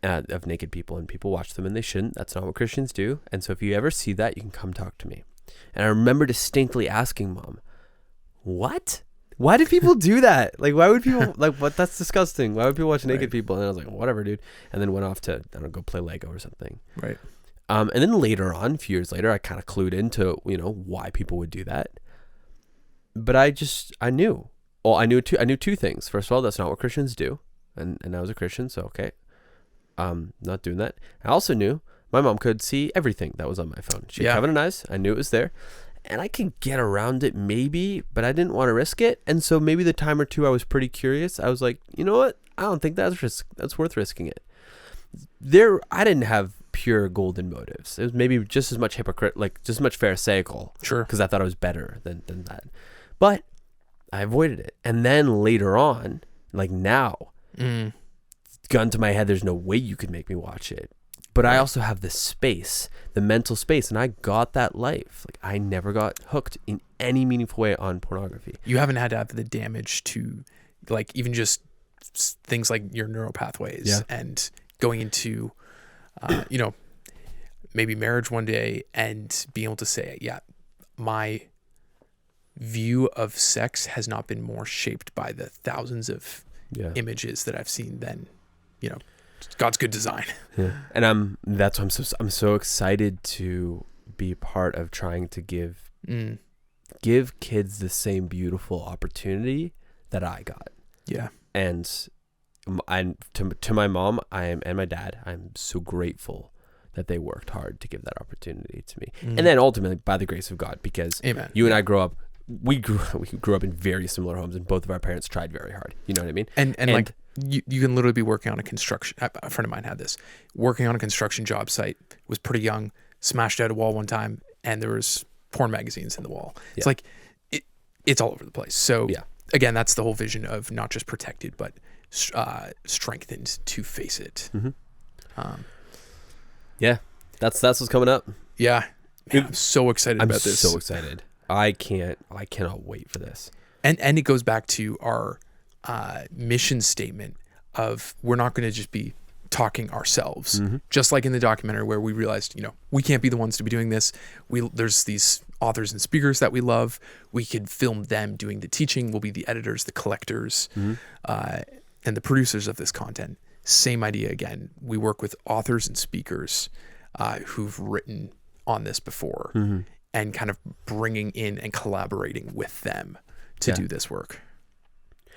of naked people, and people watch them and they shouldn't. That's not what Christians do. And so if you ever see that, you can come talk to me. And I remember distinctly asking Mom, what? Why do people do that? Why would people, what? That's disgusting. Why would people watch naked people? And I was like, whatever, dude. And then went off to, go play Lego or something. Right. And then later on, a few years later, I kind of clued into, why people would do that. But I knew. Well, I knew 2 things. First of all, that's not what Christians do. And I was a Christian, so okay. Not doing that. I also knew my mom could see everything that was on my phone. She had covenant eyes. I knew it was there. And I could get around it maybe, but I didn't want to risk it. And so maybe the time or two I was pretty curious. I was like, you know what? I don't think that's worth risking it. I didn't have pure golden motives. It was maybe just as much just as much pharisaical. Sure. Because I thought I was better than that. But I avoided it. And then later on, now, gun to my head, there's no way you could make me watch it. But I also have the space, the mental space, and I got that life. I never got hooked in any meaningful way on pornography. You haven't had to have the damage to, even just things like your neural pathways and going into, maybe marriage one day and being able to say, yeah, my view of sex has not been more shaped by the thousands of images that I've seen than, God's good design. Yeah. And that's why I'm so excited to be part of trying to give kids the same beautiful opportunity that I got. Yeah. And to my mom, and my dad, I'm so grateful that they worked hard to give that opportunity to me. And then ultimately by the grace of God, because Amen. You and I we grew up in very similar homes, and both of our parents tried very hard. You know what I mean? And like you can literally be working on a construction. A friend of mine had this, working on a construction job site, was pretty young, smashed out a wall one time, and there was porn magazines in the wall. It's like it's all over the place. So again, that's the whole vision of not just protected, but strengthened to face it. That's what's coming up. Yeah, man, I'm so excited about this. I'm so excited. I cannot wait for this. And it goes back to our mission statement of we're not going to just be talking ourselves, just like in the documentary where we realized, we can't be the ones to be doing this. There's these authors and speakers that we love. We could film them doing the teaching. We'll be the editors, the collectors, and the producers of this content. Same idea again. We work with authors and speakers who've written on this before, and kind of bringing in and collaborating with them to do this work,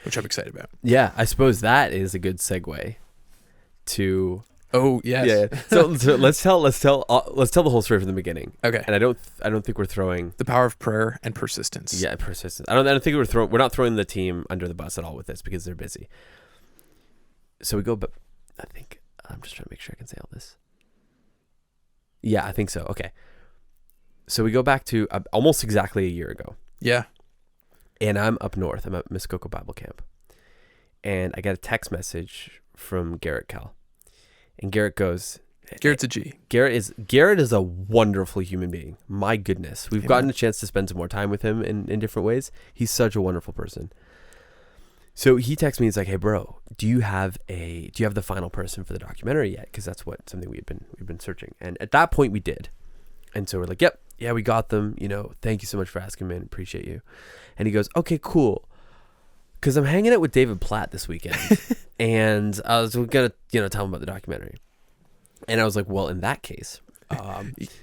which I'm excited about. Yeah, I suppose that is a good segue to. Oh yes. Yeah. So let's tell the whole story from the beginning. Okay. And I don't think we're throwing the power of prayer and persistence. Yeah, persistence. I don't think we're not throwing the team under the bus at all with this because they're busy. So we go, but I think I'm just trying to make sure I can say all this. Yeah, I think so. Okay. So we go back to almost exactly a year ago. Yeah. And I'm up north. I'm at Muskoka Bible Camp. And I get a text message from Garrett Kell. And Garrett goes... Garrett's a G. Garrett is a wonderful human being. My goodness. We've gotten a chance to spend some more time with him in different ways. He's such a wonderful person. So he texts me. He's like, "Hey, bro, do you have the final person for the documentary yet? Because that's something we've been searching." And at that point, we did. And so we're like, "Yep, yeah, we got them. Thank you so much for asking, man. Appreciate you." And he goes, "Okay, cool." Because I'm hanging out with David Platt this weekend, and I was gonna tell him about the documentary. And I was like, "Well, in that case."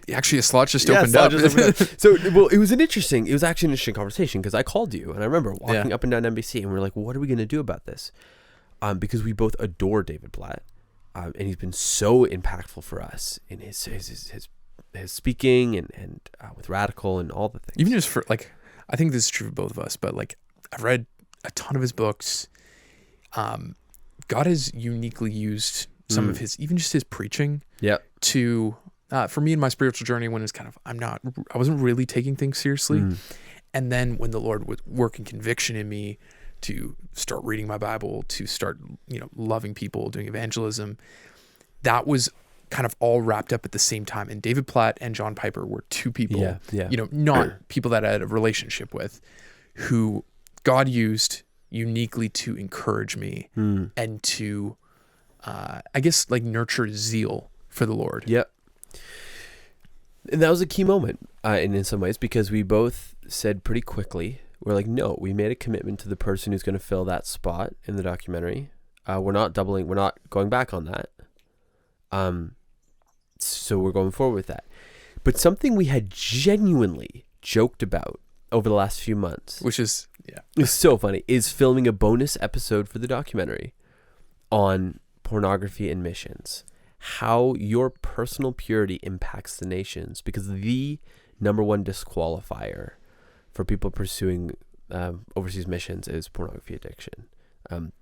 Actually, a slot just opened up. So, well, it was actually an interesting conversation because I called you and I remember walking up and down NBC and we were like, what are we going to do about this? Because we both adore David Platt, and he's been so impactful for us in his speaking and with Radical and all the things. Even just for I think this is true for both of us, but I've read a ton of his books. God has uniquely used some of his, even just his preaching, to. For me in my spiritual journey, when it's kind of, I wasn't really taking things seriously. And then when the Lord was working conviction in me to start reading my Bible, to start, loving people, doing evangelism, that was kind of all wrapped up at the same time. And David Platt and John Piper were two people, not people that I had a relationship with, who God used uniquely to encourage me and to, nurture zeal for the Lord. Yep. And that was a key moment in some ways because we both said pretty quickly, we're like, no, we made a commitment to the person who's going to fill that spot in the documentary. We're not going back on that. So we're going forward with that. But something we had genuinely joked about over the last few months, which is, it's so funny, is filming a bonus episode for the documentary on pornography and missions. How your personal purity impacts the nations, because the number one disqualifier for people pursuing overseas missions is pornography addiction.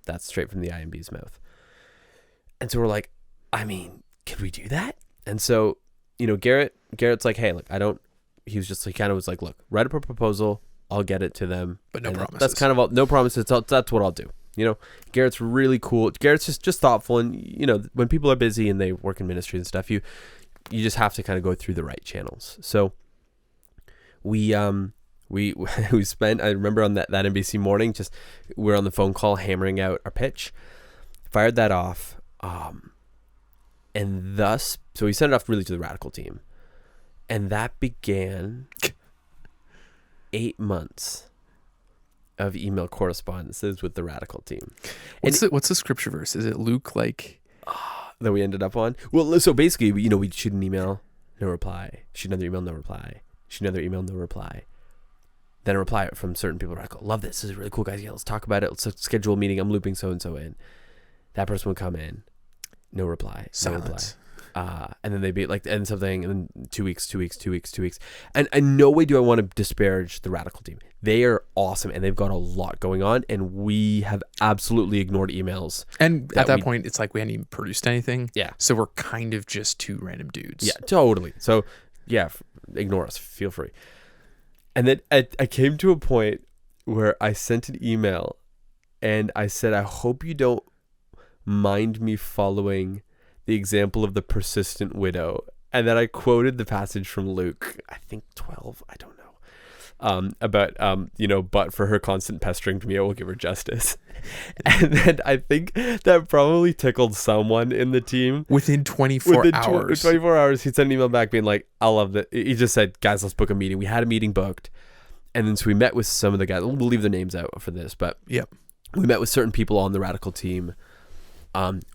That's straight from the IMB's mouth. And so we're like, could we do that? And so, Garrett's like, hey, look, he kind of was like, look, write up a proposal. I'll get it to them. But no promises. That's kind of all, no promises. That's what I'll do. Garrett's really cool. Garrett's just thoughtful, and when people are busy and they work in ministry and stuff, you just have to kind of go through the right channels. So we spent, I remember on that NBC morning, we're on the phone call hammering out our pitch, fired that off, And thus, so we sent it off really to the Radical team. And that began 8 months of email correspondences with the Radical team. What's the scripture verse? Is it Luke like that we ended up on? Well, so basically, we shoot an email, no reply. Shoot another email, no reply. Shoot another email, no reply. Then a reply from certain people. Radical, love this. This is really cool, guys. Yeah, let's talk about it. Let's schedule a meeting. I'm looping so and so in. That person would come in, no reply. silence? No reply. And then they'd be like, and something, and then 2 weeks. And in no way do I want to disparage the Radical team. They are awesome, and they've got a lot going on, and we have absolutely ignored emails. And at that point, it's like we hadn't even produced anything. Yeah. So we're kind of just two random dudes. Yeah, totally. So, yeah, ignore us. Feel free. And then I came to a point where I sent an email, and I said, I hope you don't mind me following the example of the persistent widow. And then I quoted the passage from Luke, I think 12, I don't know, about, but for her constant pestering to me, I will give her justice. And then I think that probably tickled someone in the team. Within 24 hours. 24 hours, he sent an email back being like, I love that. He just said, guys, let's book a meeting. We had a meeting booked. And then so we met with some of the guys. We'll leave their names out for this, but yep. We met with certain people on the Radical team.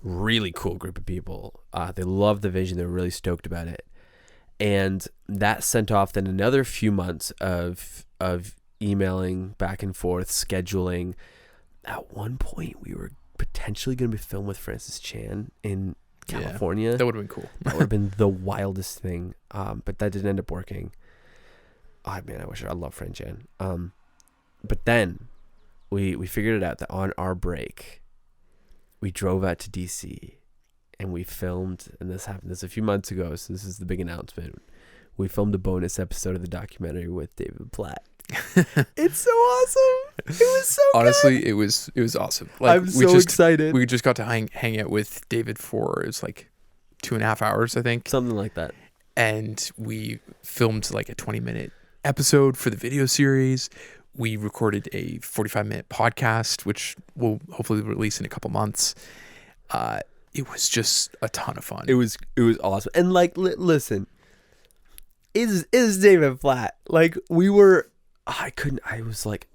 Really cool group of people. They loved the vision. They were really stoked about it. And that sent off then another few months of emailing back and forth, scheduling. At one point, we were potentially going to be filmed with Francis Chan in California. Yeah, that would have been cool. That would have been the wildest thing. But that didn't end up working. Oh, man, I love Fran Chan. But then we figured it out that on our break, we drove out to DC and we filmed, and this happened a few months ago, so this is the big announcement. We filmed a bonus episode of the documentary with David Platt. It's so awesome. It was so honestly good. it was awesome. Like, I'm so excited. We just got to hang out with David for, it was like 2.5 hours, I think, something like that. And we filmed like a 20-minute episode for the video series. We recorded a 45-minute podcast, which we'll hopefully release in a couple months. It was just a ton of fun. It was awesome. And like, listen, is David Platt, like, we were, I was like,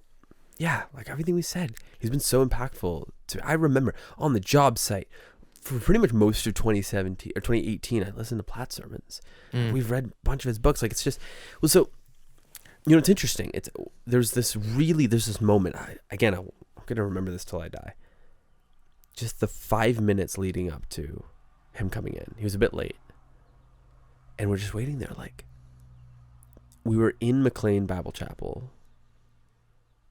yeah, like everything we said, he's been so impactful I remember on the job site for pretty much most of 2017 or 2018, I listened to Platt sermons. We've read a bunch of his books. Like, it's just, well, so, it's interesting. There's this moment. I'm going to remember this till I die. Just the 5 minutes leading up to him coming in. He was a bit late. And we're just waiting there. Like, we were in McLean Bible Chapel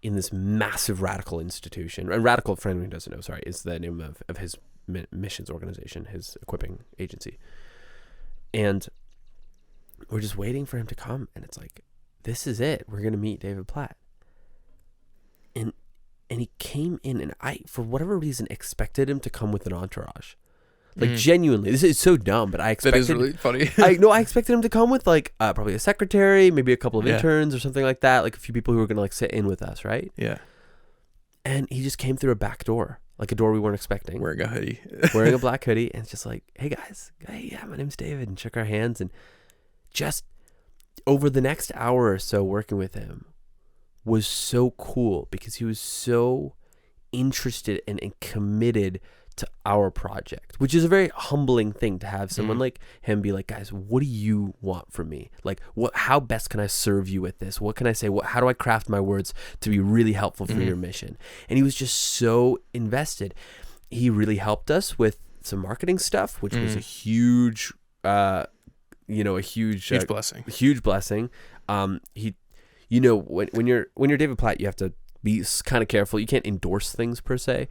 in this massive Radical institution. And Radical, for anyone who doesn't know, sorry, is the name of his missions organization, his equipping agency. And we're just waiting for him to come. And it's like, this is it. We're going to meet David Platt. And he came in, and I, for whatever reason, expected him to come with an entourage. Like, genuinely, this is so dumb, but I expected... That is really funny. I expected him to come with, like, probably a secretary, maybe a couple of interns or something like that, like a few people who were going to, like, sit in with us, right? Yeah. And he just came through a back door, like a door we weren't expecting. Wearing a hoodie. Wearing a black hoodie, and it's just like, hey, guys. Hey, yeah, my name's David, and shook our hands, and just over the next hour or so working with him was so cool because he was so interested and committed to our project, which is a very humbling thing to have someone like him be like, guys, what do you want from me? Like, how best can I serve you with this? What can I say? How do I craft my words to be really helpful for your mission? And he was just so invested. He really helped us with some marketing stuff, which was a huge, huge blessing. Huge blessing. When you're David Platt, you have to be kind of careful. You can't endorse things per se.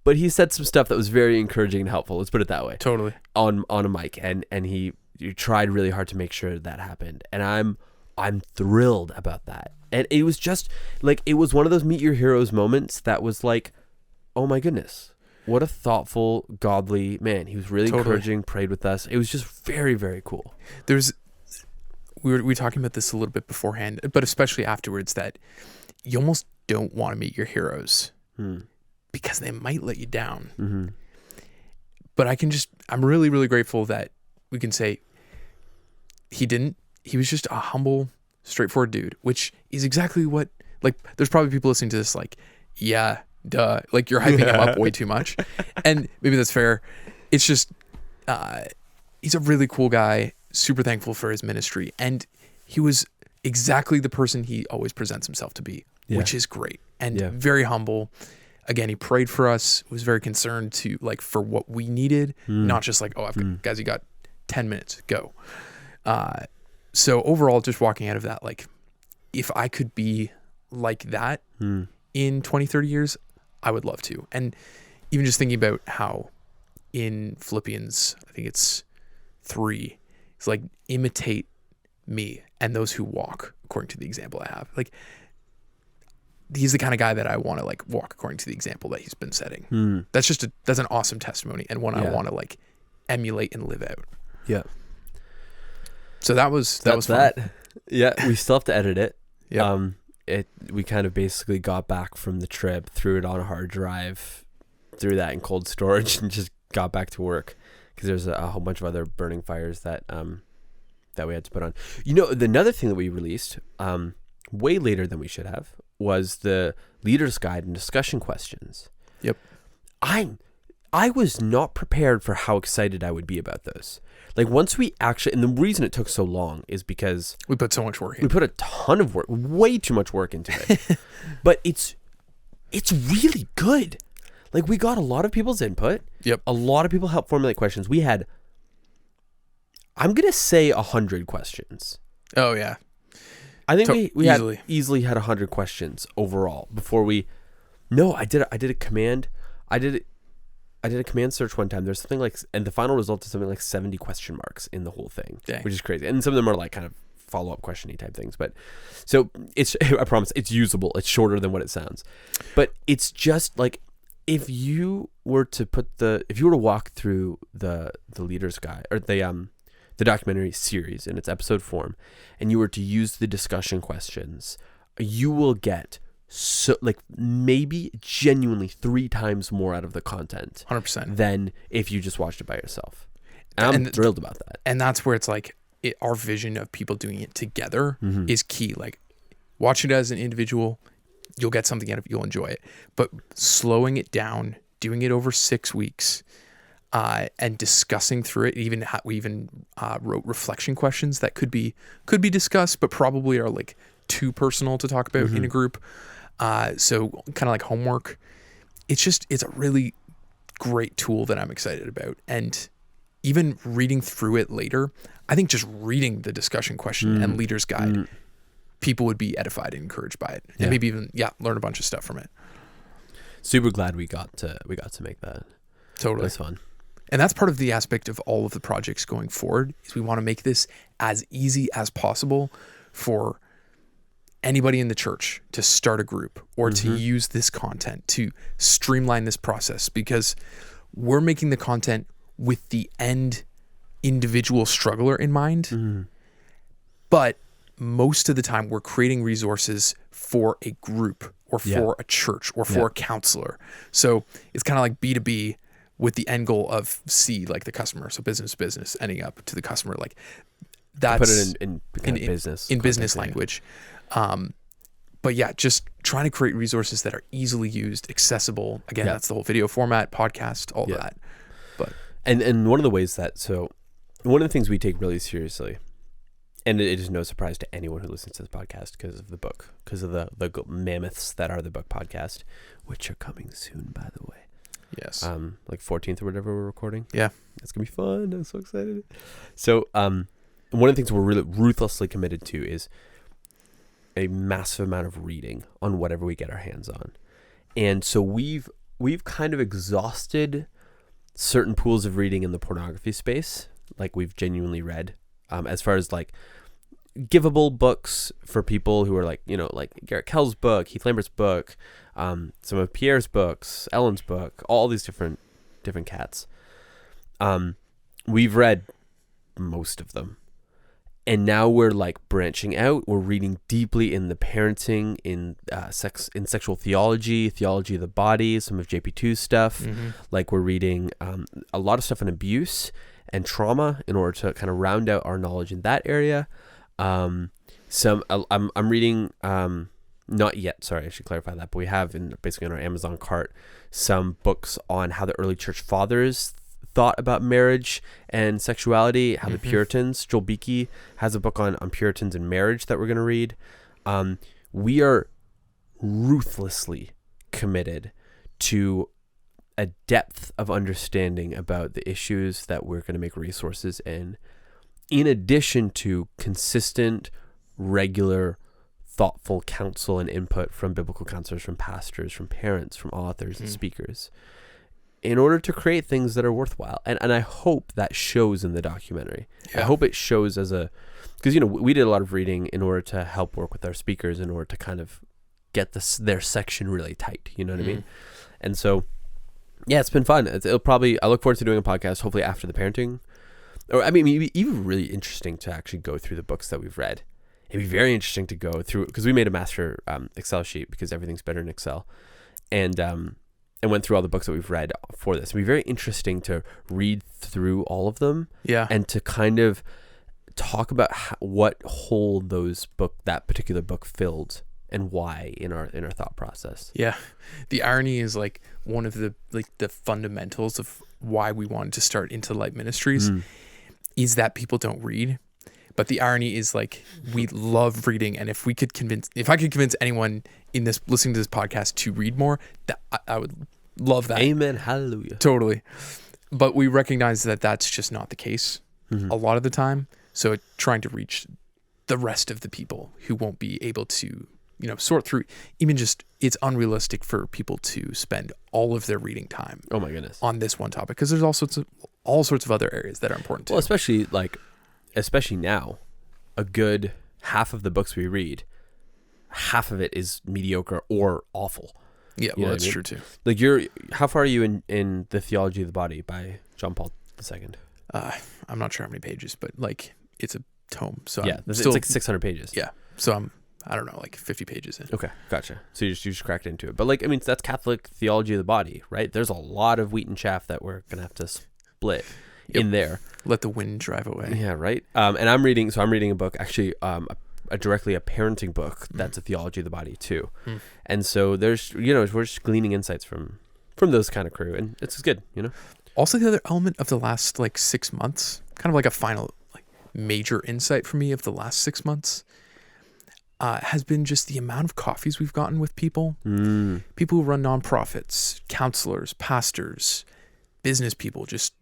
But he said some stuff that was very encouraging and helpful. Let's put it that way. Totally. On a mic, and he tried really hard to make sure that happened, and I'm thrilled about that. And it was just like, it was one of those meet your heroes moments that was like, oh my goodness, what a thoughtful, godly man. He was really encouraging, prayed with us. It was just very, very cool. We were talking about this a little bit beforehand, but especially afterwards, that you almost don't want to meet your heroes. Because they might let you down. But I'm really, really grateful that we can say he was just a humble, straightforward dude, which is exactly what, like, there's probably people listening to this like, yeah, duh, like you're hyping him up way too much. And maybe that's fair. It's just, he's a really cool guy, super thankful for his ministry. And he was exactly the person he always presents himself to be, which is great and very humble. Again, he prayed for us, was very concerned to like for what we needed, not just like, oh, guys, you got 10 minutes, go. So overall, just walking out of that, like if I could be like that in 20, 30 years, I would love to. And even just thinking about how in Philippians, I think it's 3, it's like imitate me and those who walk according to the example I have. Like he's the kind of guy that I want to like walk according to the example that he's been setting. That's an awesome testimony and one I want to like emulate and live out. Yeah. So that was fun. Yeah, we still have to edit it. Yeah. We kind of basically got back from the trip, threw it on a hard drive, threw that in cold storage, and just got back to work because there's a whole bunch of other burning fires that we had to put on. You know, another thing that we released way later than we should have was the Leader's Guide and discussion questions. Yep. I was not prepared for how excited I would be about those. Like once we actually, and the reason it took so long is because we put so much work in. We put a ton of work, way too much work into it. But it's really good. Like we got a lot of people's input. Yep. A lot of people helped formulate questions. We had, I'm going to say 100 questions. Oh yeah. I think we easily had 100 questions overall before we, I did a command search one time. There's something like, and the final result is something like 70 question marks in the whole thing. Dang. Which is crazy. And some of them are like kind of follow-up question-y type things. But so I promise it's usable. It's shorter than what it sounds. But it's just like, if you were to walk through the Leader's Guide or the documentary series in its episode form, and you were to use the discussion questions, you will get so like maybe genuinely 3 times more out of the content 100% than if you just watched it by yourself. And I'm thrilled about that. And that's where it's like our vision of people doing it together is key. Like watch it as an individual, you'll get something out of it, you'll enjoy it. But slowing it down, doing it over 6 weeks, and discussing through it, we even wrote reflection questions that could be discussed, but probably are like too personal to talk about in a group. So kind of like homework. It's a really great tool that I'm excited about. And even reading through it later, I think just reading the discussion question and Leader's Guide, people would be edified and encouraged by it, and maybe even learn a bunch of stuff from it. Super glad we got to make that. Totally, it was fun. And that's part of the aspect of all of the projects going forward is we want to make this as easy as possible for anybody in the church to start a group or to use this content to streamline this process, because we're making the content with the end individual struggler in mind. But most of the time we're creating resources for a group or for a church or for a counselor. So it's kind of like B2B with the end goal of C, like the customer. So business to business, ending up to the customer. Like that's put it in business. In business language. But yeah, just trying to create resources that are easily used, accessible. Again, that's the whole video format, podcast, all that. But and one of the ways one of the things we take really seriously, and it is no surprise to anyone who listens to this podcast because of the book, because of the mammoths that are the book podcast, which are coming soon, by the way. Yes. Like 14th or whatever we're recording. Yeah. It's going to be fun. I'm so excited. So, one of the things we're really ruthlessly committed to is a massive amount of reading on whatever we get our hands on. And so we've kind of exhausted certain pools of reading in the pornography space. Like we've genuinely read, as far as like giveable books for people who are like, like Garrett Kell's book, Heath Lambert's book, some of Pierre's books, Ellen's book, all these different cats. We've read most of them. And now we're like branching out. We're reading deeply in the parenting, in sexual theology of the body, some of JP2's stuff. Like we're reading a lot of stuff on abuse and trauma in order to kind of round out our knowledge in that area. I'm reading, not yet, sorry, I should clarify that, but we have basically in our Amazon cart some books on how the early church fathers thought about marriage and sexuality, how the Puritans, Joel Beakey has a book on Puritans and marriage that we're going to read. We are ruthlessly committed to a depth of understanding about the issues that we're going to make resources in addition to consistent, regular, thoughtful counsel and input from biblical counselors, from pastors, from parents, from authors and speakers, in order to create things that are worthwhile. And I hope that shows in the documentary. I hope it shows because, we did a lot of reading in order to help work with our speakers in order to kind of get their section really tight. You know what I mean? And so, yeah, it's been fun. I look forward to doing a podcast, hopefully after the parenting. Or, I mean, it'd be even really interesting to actually go through the books that we've read. It'd be very interesting to go through, because we made a master Excel sheet because everything's better in Excel. And went through all the books that we've read for this. It'd be very interesting to read through all of them. Yeah. And to kind of talk about what hole that particular book filled and why in our thought process. Yeah. The irony is like one of the fundamentals of why we wanted to start Into the Light Ministries is that people don't read. But the irony is like we love reading, and if I could convince anyone in this listening to this podcast to read more, that I would love that. Amen. Hallelujah. Totally. But we recognize that that's just not the case a lot of the time. So trying to reach the rest of the people who won't be able to, sort through, even just it's unrealistic for people to spend all of their reading time. Oh my goodness. On this one topic, because there's all sorts of other areas that are important too. Well, especially now, a good half of the books we read, half of it is mediocre or awful. Yeah, well, that's true too. Like how far are you in The Theology of the Body by John Paul II? I'm not sure how many pages, but like it's a tome. So yeah, it's like 600 pages. Yeah, so I don't know, like 50 pages in. Okay, gotcha. So you just cracked into it. But like, I mean, that's Catholic theology of the body, right? There's a lot of wheat and chaff that we're gonna have to split in there. Let the wind drive away. Yeah, right. And I'm reading a book, actually, directly a parenting book that's a theology of the body too. And so there's, we're just gleaning insights from those kind of crew, and it's good, Also, the other element of the last 6 months, kind of like a final major insight for me of the last 6 months, has been just the amount of coffees we've gotten with people who run nonprofits, counselors, pastors, business people, just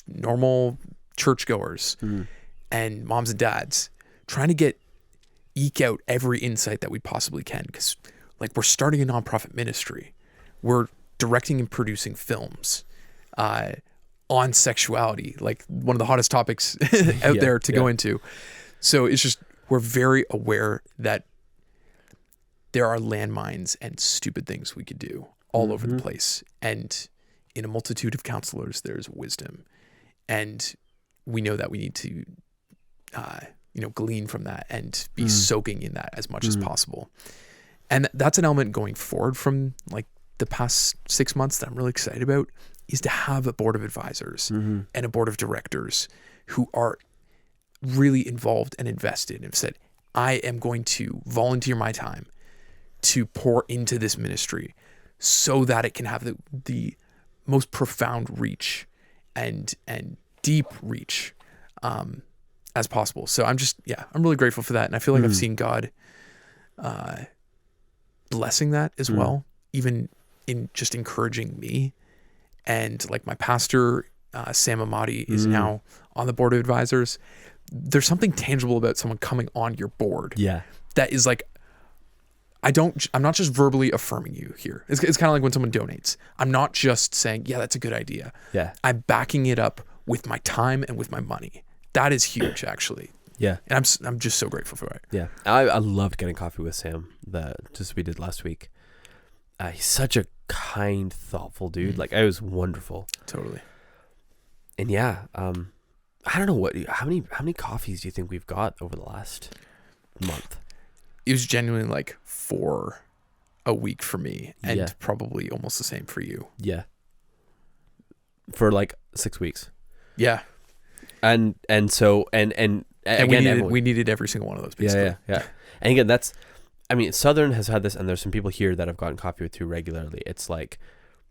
normal churchgoers and moms and dads, trying to eke out every insight that we possibly can, because we're starting a nonprofit ministry, we're directing and producing films on sexuality, one of the hottest topics out there to go into. So it's just, we're very aware that there are landmines and stupid things we could do all over the place, and in a multitude of counselors, there's wisdom. And we know that we need to, glean from that and be soaking in that as much as possible. And that's an element going forward from the past 6 months that I'm really excited about, is to have a board of advisors and a board of directors who are really involved and invested and have said, I am going to volunteer my time to pour into this ministry so that it can have the most profound reach and deep reach as possible. So I'm really grateful for that. And I feel like I've seen God blessing that as well, even in just encouraging me. And my pastor, Sam Amati, is now on the board of advisors. There's something tangible about someone coming on your board. Yeah. That is I'm not just verbally affirming you here. It's kind of like when someone donates. I'm not just saying, yeah, that's a good idea. Yeah. I'm backing it up with my time and with my money. That is huge, actually. Yeah. And I'm just so grateful for it. Yeah. I loved getting coffee with Sam we did last week. He's such a kind, thoughtful dude. It was wonderful. Totally. And yeah, I don't know how many coffees do you think we've got over the last month? It was genuinely like 4 a week for me, and Yeah. probably almost the same for you. Yeah. For like 6 weeks. Yeah. And again, we needed every single one of those, basically. Yeah. And again, Southern has had this, and there's some people here that I've gotten coffee with too regularly. It's like,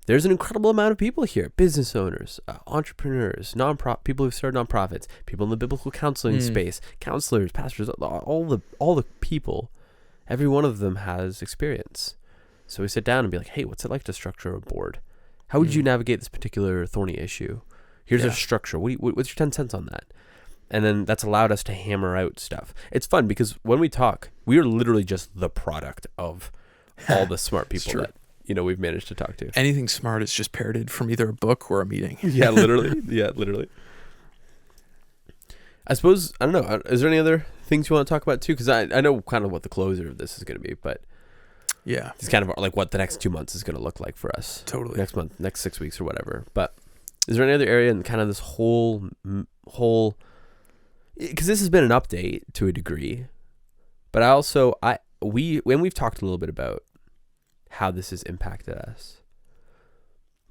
there's an incredible amount of people here: business owners, entrepreneurs, people who've started nonprofits, people in the biblical counseling space, counselors, pastors, all the people. Every one of them has experience. So we sit down and be like, hey, what's it like to structure a board? How would you navigate this particular thorny issue? Here's a structure. What's your 10 cents on that? And then that's allowed us to hammer out stuff. It's fun because when we talk, we are literally just the product of all the smart people that we've managed to talk to. Anything smart is just parroted from either a book or a meeting. Yeah, literally. I suppose, I don't know, is there any other things you want to talk about too? Because I know kind of what the closer of this is going to be, but yeah, it's kind of like what the next 2 months is going to look like for us. Totally. Next month, next 6 weeks or whatever. But is there any other area in kind of this whole, because this has been an update to a degree, but when we've talked a little bit about how this has impacted us,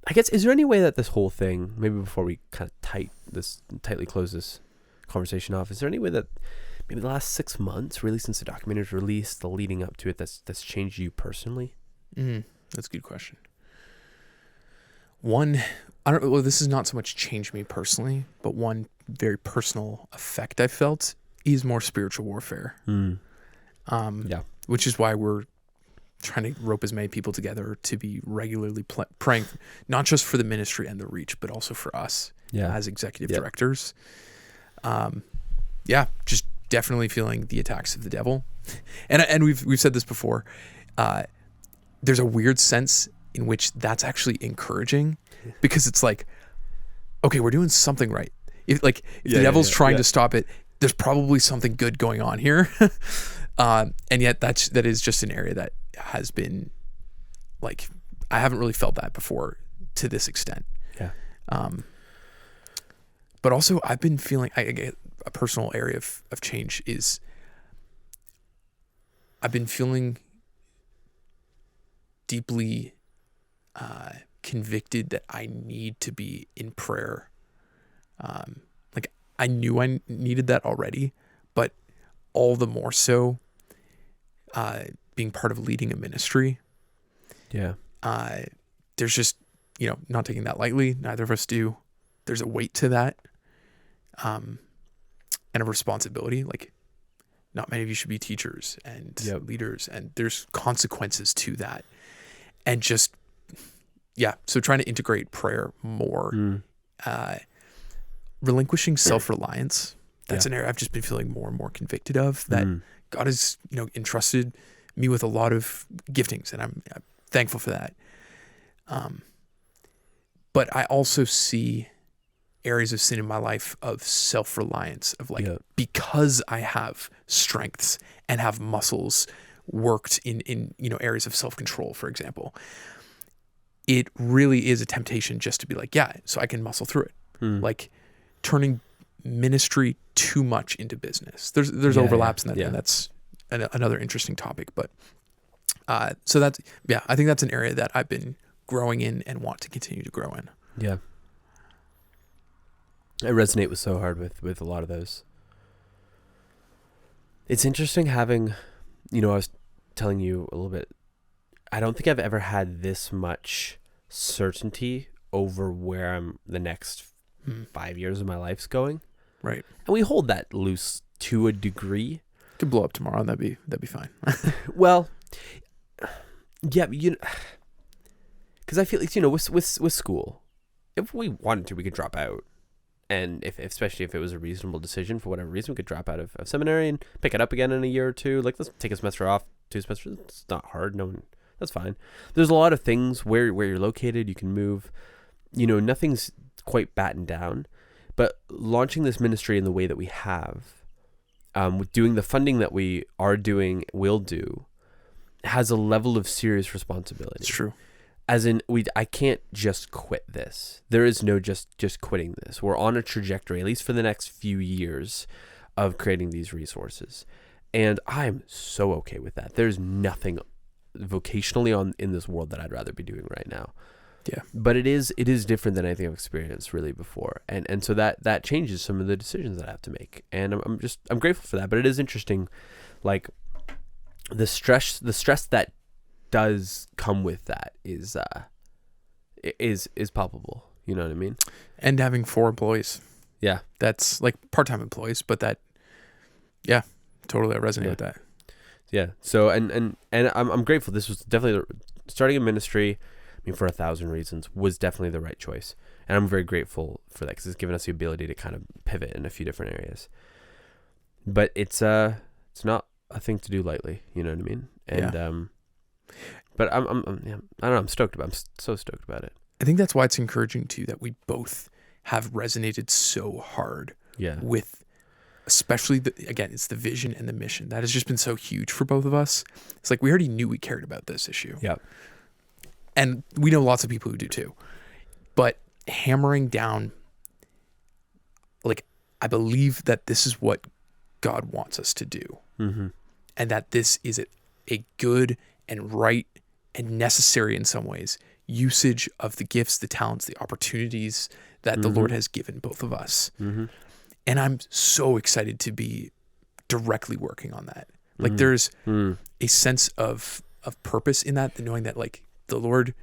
I guess, is there any way that this whole thing, maybe before we kind of tightly close this conversation off, is there any way that maybe the last 6 months, really since the documentary was released, the leading up to it, that's changed you personally? That's a good question. One, I don't know, well, this is not so much changed me personally, but one very personal effect I felt is more spiritual warfare. Which is why we're trying to rope as many people together to be regularly praying, not just for the ministry and the reach, but also for us as executive directors. Just definitely feeling the attacks of the devil. And we've said this before. There's a weird sense in which that's actually encouraging, because it's like, okay, we're doing something right. If the devil's trying to stop it, there's probably something good going on here. And yet that is just an area that has been like, I haven't really felt that before to this extent. Yeah. But also I've been feeling, a personal area of change is, I've been feeling deeply convicted that I need to be in prayer. Like, I knew I needed that already, but all the more so being part of leading a ministry. Yeah. There's just, not taking that lightly. Neither of us do. There's a weight to that. And a responsibility. Like, not many of you should be teachers and leaders, and there's consequences to that. And just, so trying to integrate prayer more, relinquishing self-reliance. That's an area I've just been feeling more and more convicted of, that God has, entrusted me with a lot of giftings, and I'm thankful for that. But I also see areas of sin in my life of self-reliance, of like, because I have strengths and have muscles worked in areas of self-control, for example, it really is a temptation just to be like, so I can muscle through it. Like, turning ministry too much into business. There's overlaps in that, and that's another interesting topic. But so that's, I think that's an area that I've been growing in and want to continue to grow in. Yeah. I resonate with so hard with a lot of those. It's interesting having, I was telling you a little bit, I don't think I've ever had this much certainty over where the next 5 years of my life's going. Right. And we hold that loose to a degree. Could blow up tomorrow, and that'd be fine. Well, yeah, because I feel like, with school, if we wanted to, we could drop out. And especially if it was a reasonable decision for whatever reason, we could drop out of seminary and pick it up again in a year or two. Like, let's take a semester off, 2 semesters. It's not hard. That's fine. There's a lot of things where you're located, you can move. Nothing's quite battened down. But launching this ministry in the way that we have, with doing the funding that we are doing, will do, has a level of serious responsibility. It's true. as in I can't just quit this. There is no just quitting this. We're on a trajectory, at least for the next few years, of creating these resources. And I'm so okay with that. There's nothing vocationally in this world that I'd rather be doing right now. Yeah. But it is different than anything I've experienced really before. And so that changes some of the decisions that I have to make. And I'm grateful for that. But it is interesting, like the stress that does come with that is palpable. You know what I mean? And having 4 employees. Yeah. That's like part-time employees, but that, yeah, totally I resonate with that. Yeah. So, and I'm grateful. This was definitely starting a ministry, I mean, for 1,000 reasons, was definitely the right choice. And I'm very grateful for that because it's given us the ability to kind of pivot in a few different areas. But it's not a thing to do lightly, you know what I mean? And but I don't know, I'm stoked about it. I'm so stoked about it. I think that's why it's encouraging too that we both have resonated so hard with, especially it's the vision and the mission that has just been so huge for both of us. It's like we already knew we cared about this issue. Yeah. And we know lots of people who do too. But hammering down, like, I believe that this is what God wants us to do. Mm-hmm. And that this is a good and right and necessary in some ways usage of the gifts, the talents, the opportunities that the Lord has given both of us. Mm-hmm. And I'm so excited to be directly working on that. Like there's a sense of purpose in that, knowing that like the Lord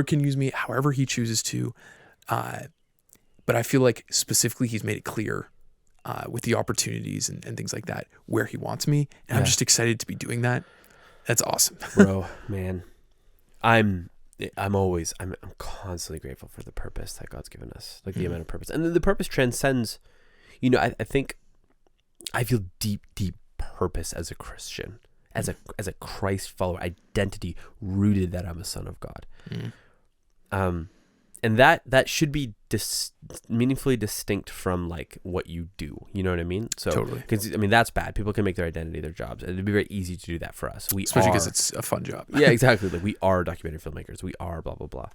can use me however he chooses to. But I feel like specifically he's made it clear with the opportunities and things like that where he wants me. And I'm just excited to be doing that. That's awesome. Bro, man. I'm constantly grateful for the purpose that God's given us, like the amount of purpose. And the purpose transcends, I think I feel deep purpose as a Christian, as a Christ follower, identity rooted that I'm a son of God. And that should be meaningfully distinct from like what you do. You know what I mean? So, totally. Because that's bad. People can make their identity their jobs, and it'd be very easy to do that for us. Especially because it's a fun job. Yeah, exactly. Like we are documentary filmmakers. We are blah blah blah.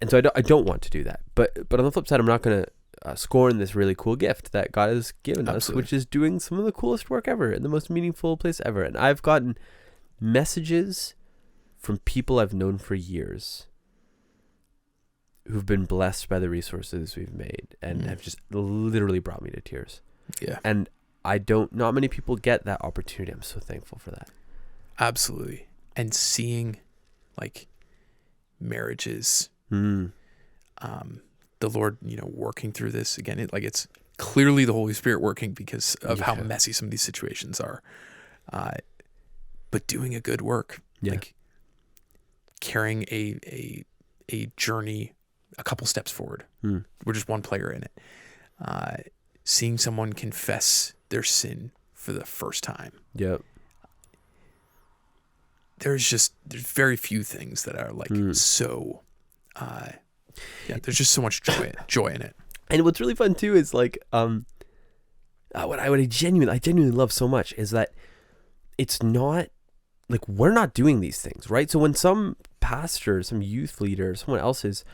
And so I don't want to do that. But on the flip side, I'm not going to scorn this really cool gift that God has given us, which is doing some of the coolest work ever in the most meaningful place ever. And I've gotten messages from people I've known for years who've been blessed by the resources we've made and have just literally brought me to tears. Yeah. And not many people get that opportunity. I'm so thankful for that. Absolutely. And seeing like marriages, the Lord, working through this again, it's clearly the Holy Spirit working because of how messy some of these situations are. But doing a good work, like carrying a journey a couple steps forward. We're just one player in it. Seeing someone confess their sin for the first time. Yep. There's very few things that are like so. There's just so much joy in it. And what's really fun too is like, what I genuinely love so much is that it's not like we're not doing these things, right? So when some pastor, some youth leader, someone else is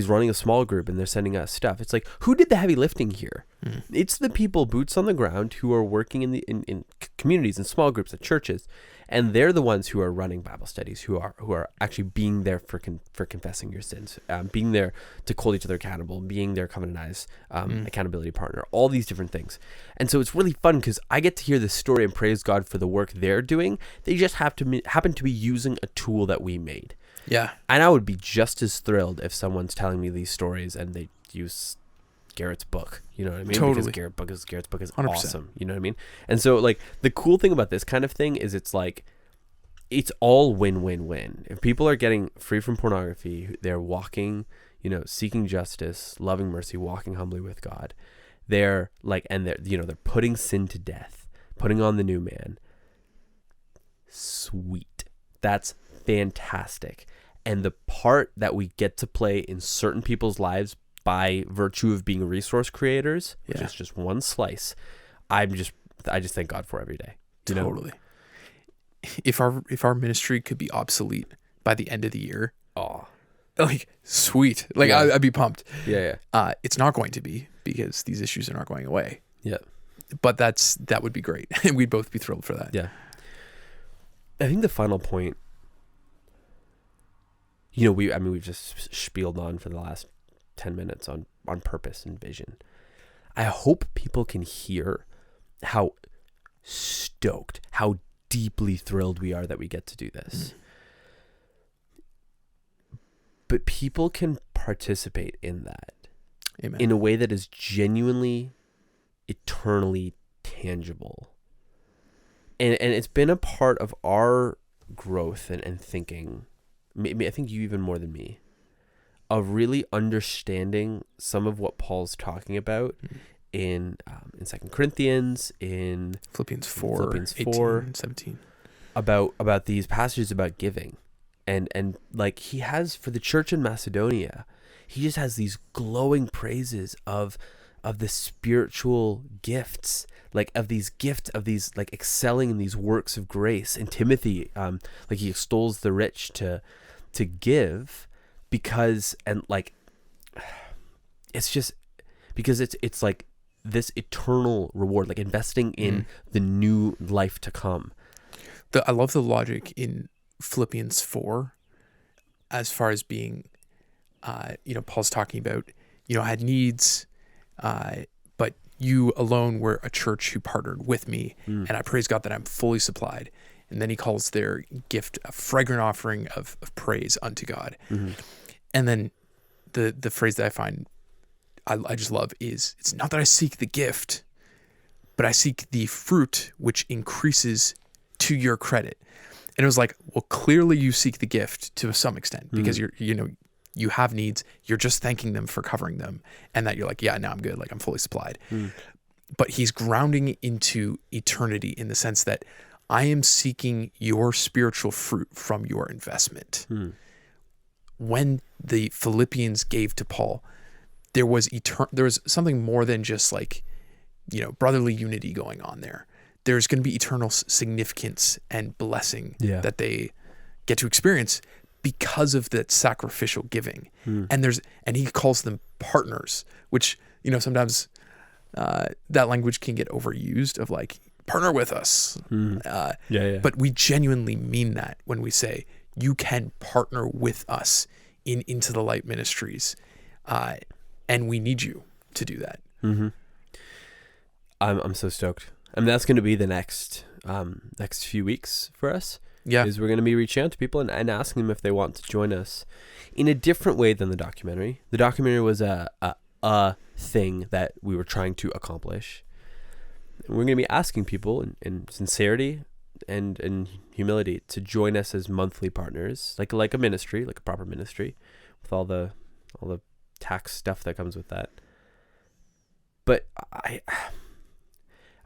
running a small group and they're sending us stuff, it's like, who did the heavy lifting here? It's the people boots on the ground who are working in communities and small groups at churches, and they're the ones who are running Bible studies, who are actually being there for confessing your sins, being there to hold each other accountable, being their covenantized accountability partner, all these different things. And so it's really fun because I get to hear this story and praise God for the work they're doing. They just happen to be using a tool that we made. Yeah. And I would be just as thrilled if someone's telling me these stories and they use Garrett's book. You know what I mean? Totally. Because Garrett's book is 100%. awesome. You know what I mean? And so like the cool thing about this kind of thing is it's like, it's all win-win-win. If people are getting free from pornography, they're walking, seeking justice, loving mercy, walking humbly with God. They're like, and they're putting sin to death, putting on the new man. Sweet. That's fantastic. And the part that we get to play in certain people's lives by virtue of being resource creators, which is just one slice, I just thank God for every day. Totally. If our ministry could be obsolete by the end of the year, Oh, Like, sweet. Like, Yeah. I'd be pumped. yeah. It's not going to be, because these issues are not going away. Yeah. But that would be great. We'd both be thrilled for that. Yeah. I think the final point, we've just spieled on for the last 10 minutes on purpose and vision. I hope people can hear how stoked, how deeply thrilled we are that we get to do this. But people can participate in that. Amen. In a way that is genuinely, eternally tangible. And it's been a part of our growth and thinking, maybe I think you even more than me, of really understanding some of what Paul's talking about in 2 Corinthians, in Philippians 4, Philippians 18, 4, and 17. about these passages about giving. And like he has for the church in Macedonia, he just has these glowing praises of the spiritual gifts, like of these gifts, of these like excelling in these works of grace. And Timothy, like he extols the rich to give because, and like, it's just because it's like this eternal reward, like investing in the new life to come. I love the logic in Philippians 4 as far as being, Paul's talking about, I had needs, but you alone were a church who partnered with me, and I praise God that I'm fully supplied. And then he calls their gift a fragrant offering of praise unto God. And then the phrase that I find I just love is, it's not that I seek the gift, but I seek the fruit which increases to your credit. And it was like, well, clearly you seek the gift to some extent because you have needs. You're just thanking them for covering them, and that you're like, yeah, now I'm good. Like I'm fully supplied. But he's grounding into eternity in the sense that I am seeking your spiritual fruit from your investment. When the Philippians gave to Paul, there was something more than just like, brotherly unity going on there. There's going to be eternal significance and blessing that they get to experience because of that sacrificial giving. And he calls them partners, which, sometimes that language can get overused of like, partner with us. But we genuinely mean that when we say you can partner with us in Into the Light Ministries. And we need you to do that. I'm so stoked. I mean, that's going to be the next few weeks for us. Yeah. Is we're going to be reaching out to people and asking them if they want to join us in a different way than the documentary. The documentary was a thing that we were trying to accomplish. We're going to be asking people in sincerity and in humility to join us as monthly partners, like a ministry, like a proper ministry, with all the tax stuff that comes with that. But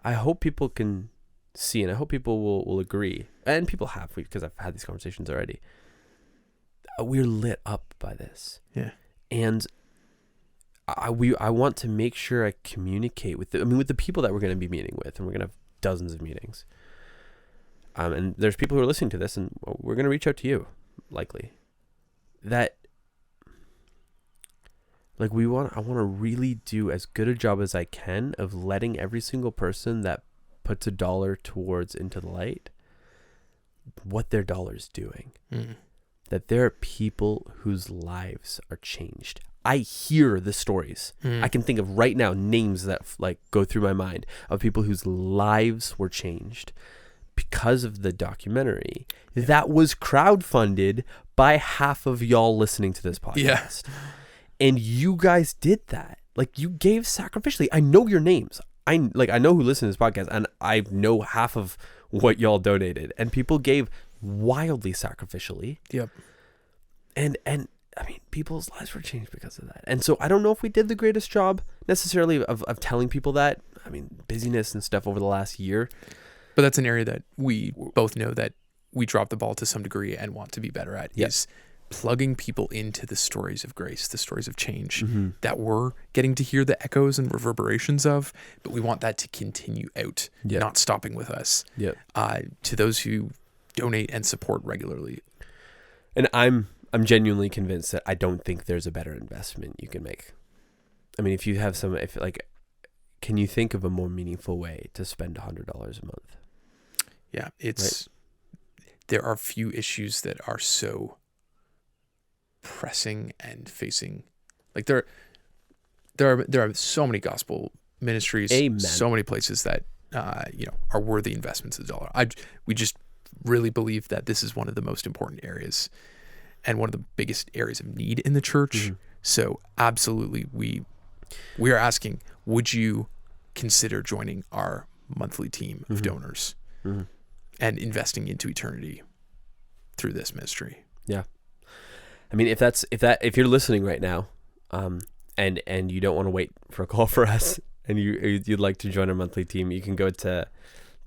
I hope people can see, and I hope people will agree, and people have, because I've had these conversations already. We're lit up by this, and I want to make sure I communicate with the people that we're going to be meeting with, and we're going to have dozens of meetings. And there's people who are listening to this, and we're going to reach out to you, likely. That, like, I want to really do as good a job as I can of letting every single person that puts $1 towards Into the Light, what their dollar's doing. That there are people whose lives are changed. I hear the stories. I can think of right now names that like go through my mind of people whose lives were changed because of the documentary that was crowdfunded by half of y'all listening to this podcast. And you guys did that. Like, you gave sacrificially. I know your names. I know who listens to this podcast, and I know half of what y'all donated. And people gave wildly sacrificially. And I mean, people's lives were changed because of that. And so I don't know if we did the greatest job necessarily of telling people that. I mean, busyness and stuff over the last year. But that's an area that we both know that we dropped the ball to some degree and want to be better at, is plugging people into the stories of grace, the stories of change that we're getting to hear the echoes and reverberations of, but we want that to continue out, not stopping with us. To those who donate and support regularly. And I'm I'm genuinely convinced that I don't think there's a better investment you can make. I mean, if you have can you think of a more meaningful way to spend $100 a month? Yeah, there are few issues that are so pressing and facing, like there are so many gospel ministries, Amen. so many places that are worthy investments of the dollar. We just really believe that this is one of the most important areas and one of the biggest areas of need in the church. Mm-hmm. So absolutely, we are asking, would you consider joining our monthly team of donors and investing into eternity through this ministry? Yeah. I mean, if you're listening right now, and you don't want to wait for a call for us, and you'd like to join our monthly team, you can go to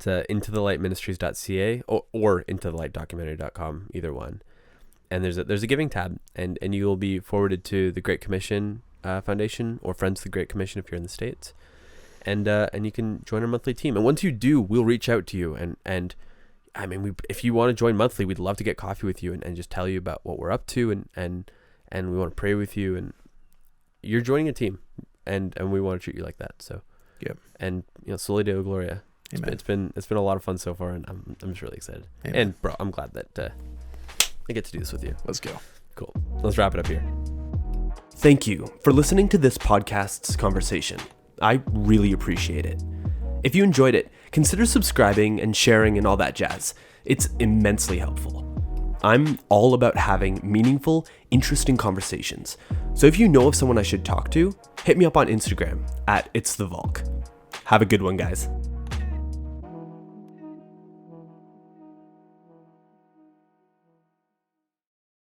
intothelightministries.ca or intothelightdocumentary.com, either one. And there's a giving tab, and you will be forwarded to the Great Commission Foundation or Friends of the Great Commission if you're in the States, and you can join our monthly team. And once you do, we'll reach out to you, and I mean, if you want to join monthly, we'd love to get coffee with you and just tell you about what we're up to, and we want to pray with you, and you're joining a team, and we want to treat you like that. So, yep. And Soli Deo Gloria. Amen. It's been a lot of fun so far, and I'm just really excited. Amen. And bro, I'm glad that I get to do this with you. Let's go. Cool. Let's wrap it up here. Thank you for listening to this podcast's conversation. I really appreciate it. If you enjoyed it, consider subscribing and sharing and all that jazz. It's immensely helpful. I'm all about having meaningful, interesting conversations. So if you know of someone I should talk to, hit me up on Instagram @It'sTheValk. Have a good one, guys.